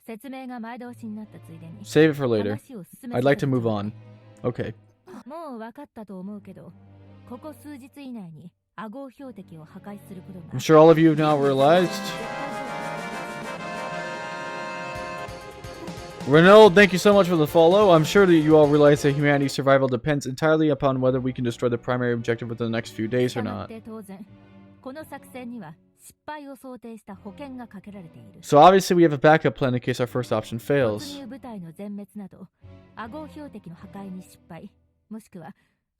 説明が前倒しになったついでに。 Save it for later. 話を進め I'd さ like せ to て move on. Okay. もう分かったと思うけど、ここ数日以内にアゴー標的を破壊することが。 I'm sure all of you have now realized. Renault, thank you so much for the follow. I'm sure that you all realize that humanity's survival depends entirely upon whether we can destroy the primary objective within the next few days or 従っ not. て当然、この作戦には失敗を想定した保険がかけられている。 So obviously we have a backup plan in case our first option 突 fails. 入部隊の全滅など、アゴー標的の破壊に失敗、もしくは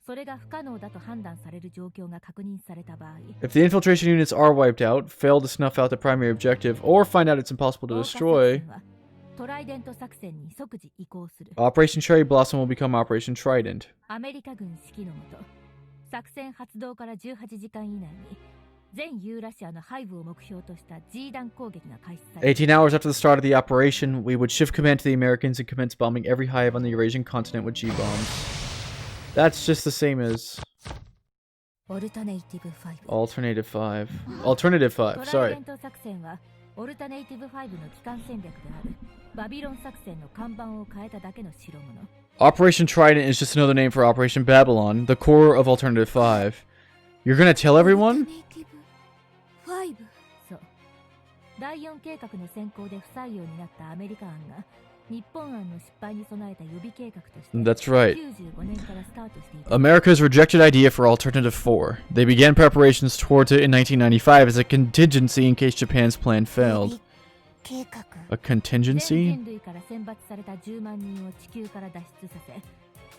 それが不可能だと判断される状況が確認された場合、 If the infiltration units are wiped out, fail to snuff out the primary objective, or find out it's impossible to 防火作 destroy, 戦はトライデント作戦に即時移行する。 Operation Cherry Blossom will become Operation Trident. アメリカ軍指揮のもと、作戦発動から18時間以内に全ユーラシアの背部を目標とした G 弾攻撃が開始された。 18 hours after the start of the operation, we would shift command to the Americans and commence bombing every hive on the Eurasian continent with G-bombs. That's just the same as オルタネイティブ5。 Alternative 5. Alternative 5, トライ sorry. デント作戦はオルタネイティブ5の機関戦略であるバビロン作戦の看板を変えただけの代物。 Operation Trident is just another name for Operation Babylon, the core of Alternative 5. You're gonna tell everyone? 5。そう。第4計画の先行で不採用になったアメリカ案が日本案の失敗に備えた予備計画として That's right. 95年からスタートしていた。 America's rejected idea for Alternative 4. They began preparations towards it in 1995 as a contingency in case Japan's plan failed. 計画。 A 全 contingency? 人類から選抜された10万人を地球から脱出させ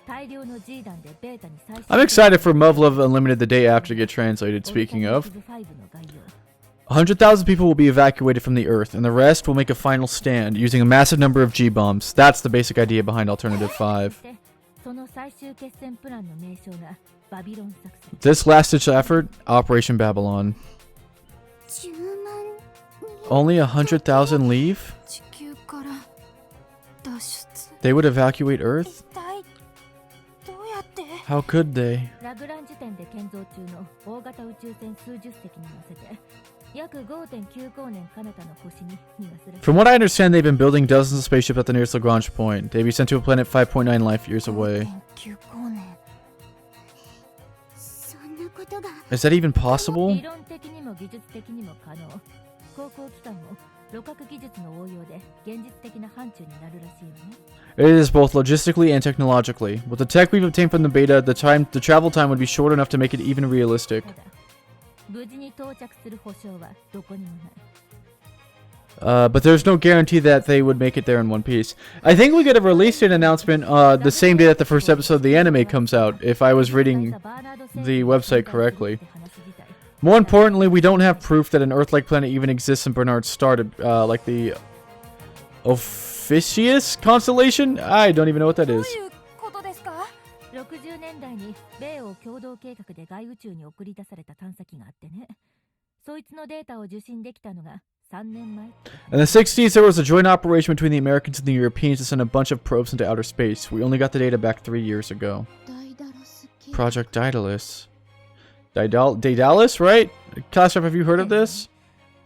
大量の G 弾でベータに最終 I'm excited for Muv-Luv Unlimited the day after to get translated, speaking of. 100,000 people will be evacuated from the Earth, and the rest will make a final stand, using a massive number of G-bombs. That's the basic idea behind Alternative 5. その最終決戦プランの名称がバビロン作戦。 This last-ditch effort, Operation Babylon. 10万 Only 100,000 leave? 地球から脱出。 They would evacuate Earth? 一体どうやって？ How could they? ラグランジ点で建造中の大型宇宙船数十隻に乗せて約 5.95 年彼方の星に逃がすらしい。 From what I understand, they've been building dozens of spaceships at the nearest Lagrange point. They'd be sent to a planet 5.9 life years away. 5.95年。そんなことが Is that even possible? 理論的にも技術的にも可能。航行期間も旅客技術の応用で現実的な範疇になるらしいよね。 It is both logistically and technologically. With the tech we've obtained from the beta, the travel time would be short enough to make it even realistic. ただ無事に到着する保証はどこにもない。 But there's no guarantee that they would make it there in one piece. I think we could have released an announcement the same day that the first episode of the anime comes out, if I was reading the website correctly. More importantly, we don't have proof that an Earth-like planet even exists in Bernard's star, like the Ophiuchus constellation? I don't even know what that どう is. いうことですか60年代に米欧共同計画で外宇宙に送り出された探査機があってね。そいつのデータを受信できたのが3年前。 In the 60s, there was a joint operation between the Americans and the Europeans to send a bunch of probes into outer space. We only got the data back 3 years ago. ダイダロス系 Project Daedalus. Daedalus, right? Classrap, have you heard of this?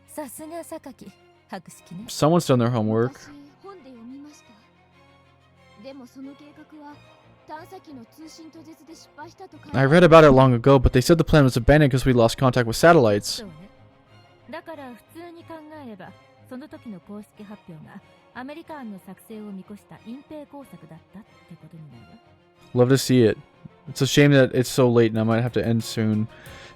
さすが榊博識ね。 Someone's done their homework. 私本で読みました。でもその計画は探査機の通信途絶で失敗したと書いて I read about it long ago, but they said the plan was abandoned because we lost contact with satellites. そうね。だから普通に考えればその時の公式発表がアメリカ案の作成を見越した隠蔽工作だったってことになるわ。 Love to see it. It's a shame that it's so late and I might have to end soon.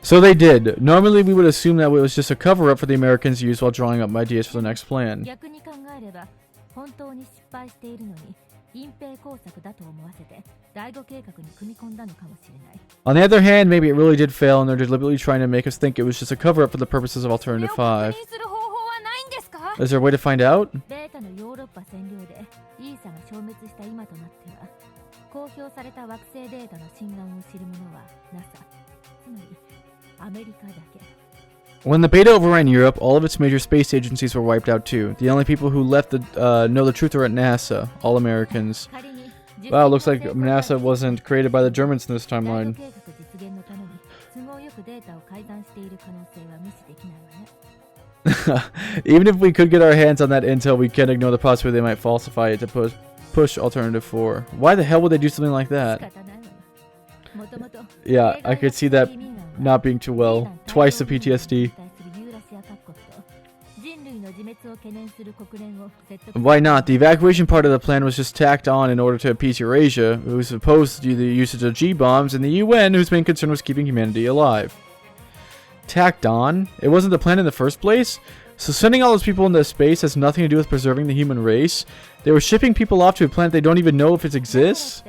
So they did. Normally we would assume that it was just a cover-up for the Americans to use while drawing up ideas for the next plan. 逆に考えれば本当に失敗しているのに隠蔽工作だと思わせて第5計画に組み込んだのかもしれない。 On the other hand, maybe it really did fail and they're deliberately trying to make us think it was just a cover-up for the purposes of それ Alternative を確 5. 認する方法はないんですか？ Is there a way to find out? ベータのヨーロッパ占領でイーサが消滅した今となっては公表された惑星データの真贋を知る者は NASA つまりアメリカだけ。 When the beta overran Europe, all of its major space agencies were wiped out too. The only people who left know the truth are at NASA, all Americans. 仮に Wow, looks like NASA wasn't created by the Germans in this 第 timeline. 5計画実現のために都合よくデータを改ざんしている可能性は無視できないわね。 Even if we could get our hands on that intel, we can't ignore the possibility they might falsify it to push Alternative 4. Why the hell would they do something like 仕 that? 方ないわ。もともと Yeah, I could see that not being too well. Twice the PTSD. Why not? The evacuation part of the plan was just tacked on in order to appease Eurasia, who was opposed to the usage of G-bombs, and the UN, whose main concern was keeping humanity alive. Tacked on? It wasn't the plan in the first place? So sending all those people into space has nothing to do with preserving the human race? They were shipping people off to a planet they don't even know if it exists?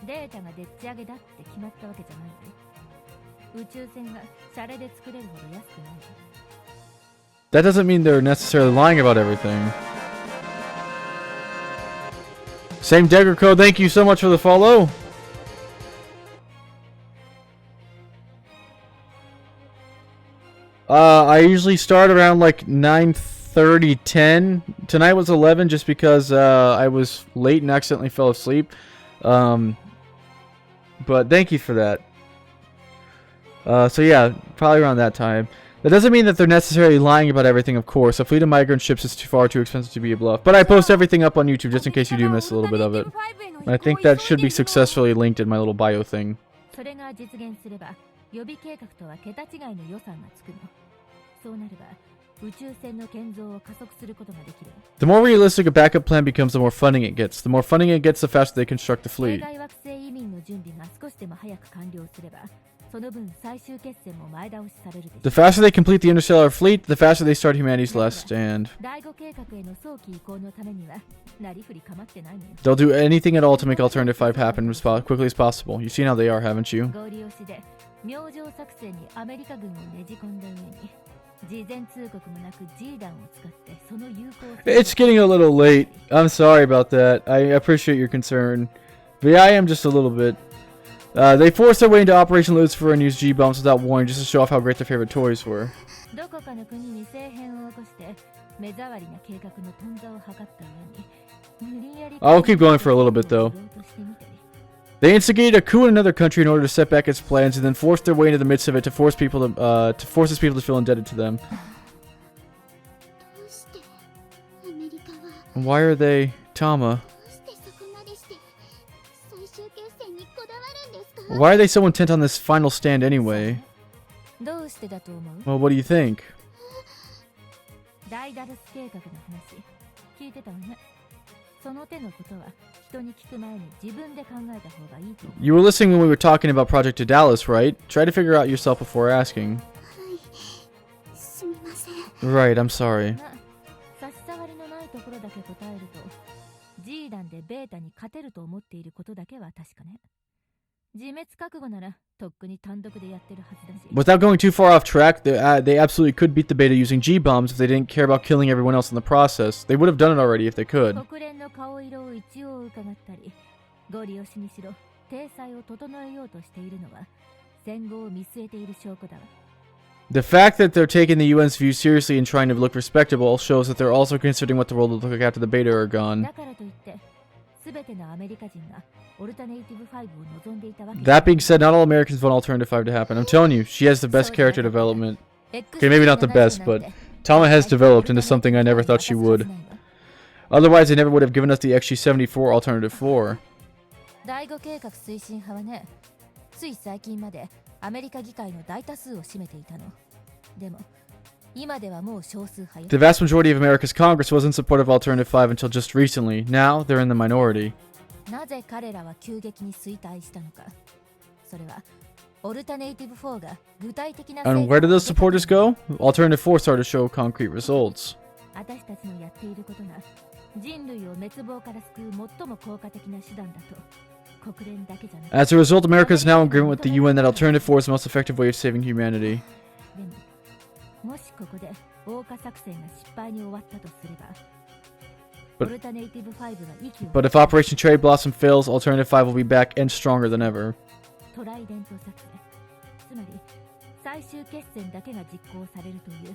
データがでっち上げだって決まったわけじゃない。宇宙船がシャレで作れるほど安くない。 That doesn't mean they're necessarily lying about everything. Same Dagger Code, thank you so much for the follow. I usually start around like 9:30, 10. Tonight was 11 just because I was late and accidentally fell asleep. But thank you for that. So yeah, probably around that time. That doesn't mean that they're necessarily lying about everything, of course. A fleet of migrant ships is too expensive to be a bluff. But I post everything up on YouTube just in case you do miss a little bit of it. And I think that should be successfully linked in my little bio thing. それが実現すれば予備計画とは桁違いの予算がつくの。そうなれば宇宙船の建造を加速することができる。The more realistic a backup plan becomes, the more funding it gets. The more funding it gets, the faster they construct the fleet. 海外惑星移民の準備が少しでも早く完了すれば、その分最終決戦も前倒しされるでしょう。 The faster they complete the interstellar fleet, the faster they start humanity's last stand. 第5計画への早期移行のためにはなりふり構ってないのよ。 They'll do anything at all to make Alternative 5 happen as quickly as possible. You've seen how they are, haven't you? 合理押しで明星作戦にアメリカ軍をねじ込んだ上に事前通告もなく G 弾を使ってその有効性を It's getting a little late. I'm sorry about that. I appreciate your concern. But yeah, I am just a little bit. They forced their way into Operation Lucifer and used G-bombs without warning just to show off how great their favorite toys were. どこかの国に政変を起こして目障りな計画の頓挫を図った上に無理やり I'll keep going for a little bit though. They instigated a coup in another country in order to set back its plans, and then forced their way into the midst of it to force its people to feel indebted to them. どうしてアメリカは Why are they, Tama? どうしてそこまでして最終決戦にこだわるんですか？ Why are they so intent on this final stand anyway? どうしてだと思う？ Well, what do you think? ダイダルス計画の話聞いてたわね。その手のことは人に聞く前に自分で考えた方がいいと思う。 You were listening when we were talking about Project Daedalus, right? Try to figure out yourself before asking. すみません。 Right, I'm sorry. まあ差し障りのないところだけ答えると G 弾でベータに勝てると思っていることだけは確かね。自滅覚悟ならとっくに単独でやってるはずだし。 Without going too far off track, they absolutely could beat the beta using G-bombs if they didn't care about killing everyone else in the process. They would have done it already if they could. 国連の顔色を一応伺ったり、ゴリ押しにしろ体裁を整えようとしているのは戦後を見据えている証拠だわ。 The fact that they're taking the UN's view seriously and trying to look respectable shows that they're also considering what the world will look like after the beta are gone. だからといって全てのアメリカ人がオルタネイティブ5を望んでいたわけ。 That being said, not all Americans want Alternative 5 to happen. I'm telling you, she has the best character development. Okay, maybe not the best, but Tama has developed into something I never thought she would. Otherwise, they never would have given us the XG-74 Alternative 4. 第5計画推進派はね、つい最近までアメリカ議会の大多数を占めていたの。でも今ではもう少数派よ。 The vast majority of America's Congress was in support of Alternative 5 until just recently. Now, they're in the minority. なぜ彼らは急激に衰退したのか。それはオルタネイティブ4が具体的な And where did those supporters go? Alternative 4 started to show concrete results. 私たちのやっていることが人類を滅亡から救う最も効果的な手段だと国連だけじゃなくて As a result, America is now in agreement with the UN that Alternative 4 is the most effective way of saving humanity. でももしここで謳歌作戦が失敗に終わったとすれば But- オルタネイティブ5が息を But if Operation Cherry Blossom fails, Alternative 5 will be back and stronger than ever. トライデント作戦つまり最終決戦だけが実行されるという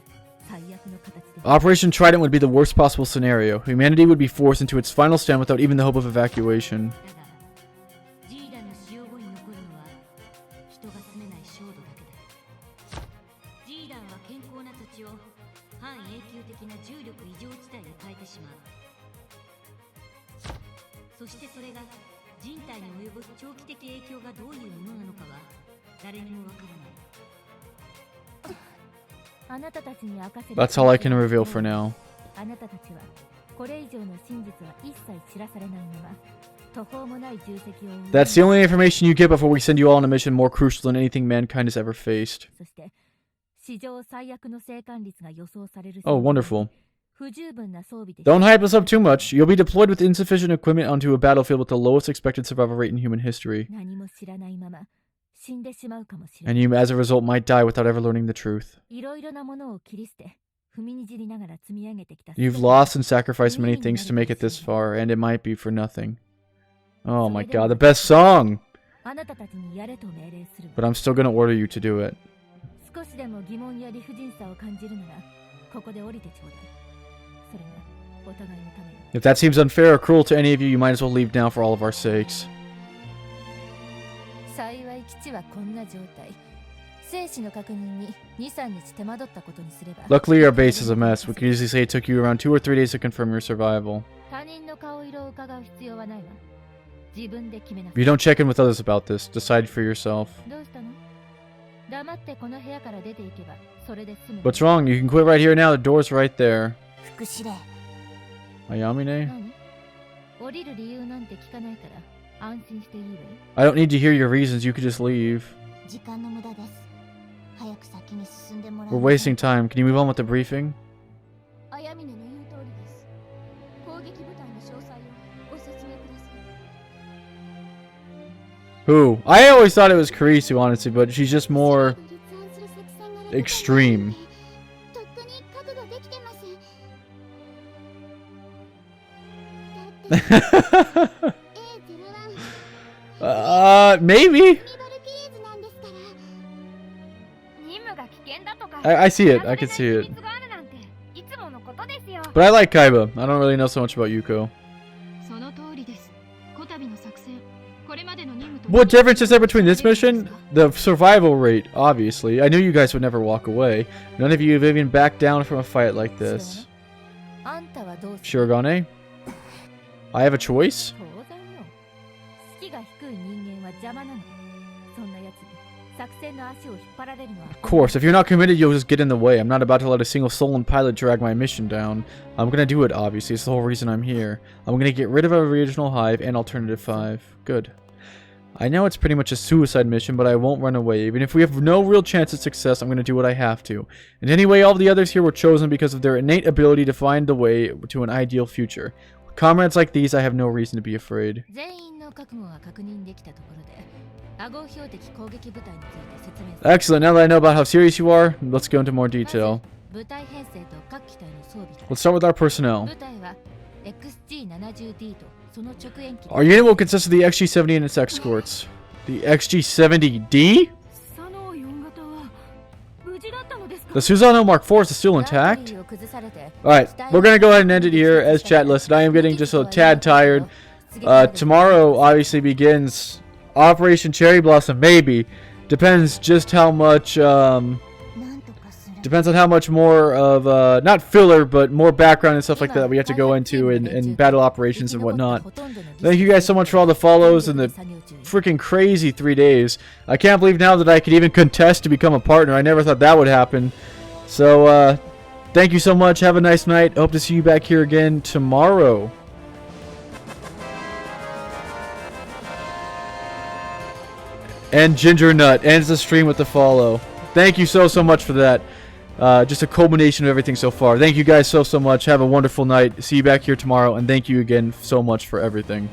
最悪の形で Operation Trident would be the worst possible scenario. Humanity would be forced into its final stand without even the hope of evacuation. だが G 弾の使用後に残るのは人が住めない焦土だけだ G 弾は健康な土地を半永久的な重力異常地帯に変えてしまうそしてそれが人体に及ぼす長期的影響がどういうものなのかは誰にもわからないあなたたちに明かせる That's all I can reveal for now. あなたたちはこれ以上の真実は一切知らされないまま途方もない重責を負う That's the only information you get before we send you all on a mission more crucial than anything mankind has ever faced. そして史上最悪の生還率が予想される Oh, wonderful. 不十分な装備で Don't hype us up too much. You'll be deployed with insufficient equipment onto a battlefield with the lowest expected survival rate in human history. 何も知らないまま死んでしまうかもしれな And い you, as a result, might die without ever learning the truth. いろいろなものを切り捨て踏みにじりながら積み上げてきた You've lost and sacrificed many things to make it this far, and it might be for nothing. Oh my god, the best song! あなたたちにやれと命令する But I'm still gonna order you to do it. 少ししでも疑問や理不尽さを感じるならここで降りてちょうだい。それがお互いのためよ。 If that seems unfair or cruel to any of you, you might as well leave now for all of our sakes. 幸い基地はこんな状態。生死の確認に 2,3 日手間取ったことにすれば。 Luckily, our base is a mess. We could easily say it took you around 2 or 3 days to confirm your survival. 他人の顔色を伺う必要はないわ。自分で決めなさ If い。 you don't check in with others about this, decide for yourself. どうしたの？黙ってこの部屋から出ていけばそれで済む。 What's wrong? You can quit right here now. The door's right there. 副司令 Ayamine? 何？降りる理由なんて聞かないから安心していいわよ。 I don't need to hear your reasons. You could just leave. 時間の無駄です。早く先に進んでもら We're wasting time. Can you move on with the briefing? あやみねの言う通りです。攻撃部隊の詳細をご説明ください。 Who? I always thought it was Kurisu, honestly, but she's just more extreme. とっくに覚悟できてます。Maybe. ミバルキリーズなんですから。任務が危険だとか。 I see it. I can see it. 秘密があるなんていつものことですよ。 But I like Kaiba. I don't really know so much about Yuko. その通りです。こたびの作戦、これまでの任務と What difference is there between this mission? The survival rate, obviously. I knew you guys would never walk away. None of you have even backed down from a fight like this. あんたはどうする？ Shirogane? I have a choice? 当然よ。士気が低い人間は邪魔なの。そんな奴に作戦の足を引っ張られるのは。 Of course, if you're not committed, you'll just get in the way. I'm not about to let a single stolen pilot drag my mission down. I'm gonna do it, obviously. It's the whole reason I'm here. I'm gonna get rid of a regional hive and alternative 5. Good. I know it's pretty much a suicide mission, but I won't run away. Even if we have no real chance at success, I'm gonna do what I have to. And anyway, all the others here were chosen because of their innate ability to find the way to an ideal future. With comrades like these, I have no reason to be afraid. 全員の覚悟が確認できたところで、アゴ標的攻撃部隊について説明する。 Excellent. Now that I know about how serious you are, let's go into more detail. 部隊編成と各機体の装備から。 Let's start with our personnel. 部隊は XG70D とその直縁機。 Our unit will consist of the XG-70 and its escorts. The XG-70D? 佐野4型は無事だったのですか？ The Suzano Mark IV is still intact? Alright, we're gonna go ahead and end it here as chat listed. I am getting just a tad tired. Tomorrow obviously begins Operation Cherry Blossom, maybe. Depends just how much, depends on how much more of, not filler, but more background and stuff like that we have to go into in battle operations and whatnot. Thank you guys so much for all the follows and the freaking crazy 3 days. I can't believe now that I could even contest to become a partner. I never thought that would happen. So, thank you so much. Have a nice night. Hope to see you back here again tomorrow. And Ginger Nut ends the stream with the follow. Thank you so much for that. Just a culmination of everything so far. Thank you guys so much. Have a wonderful night. See you back here tomorrow. And thank you again so much for everything.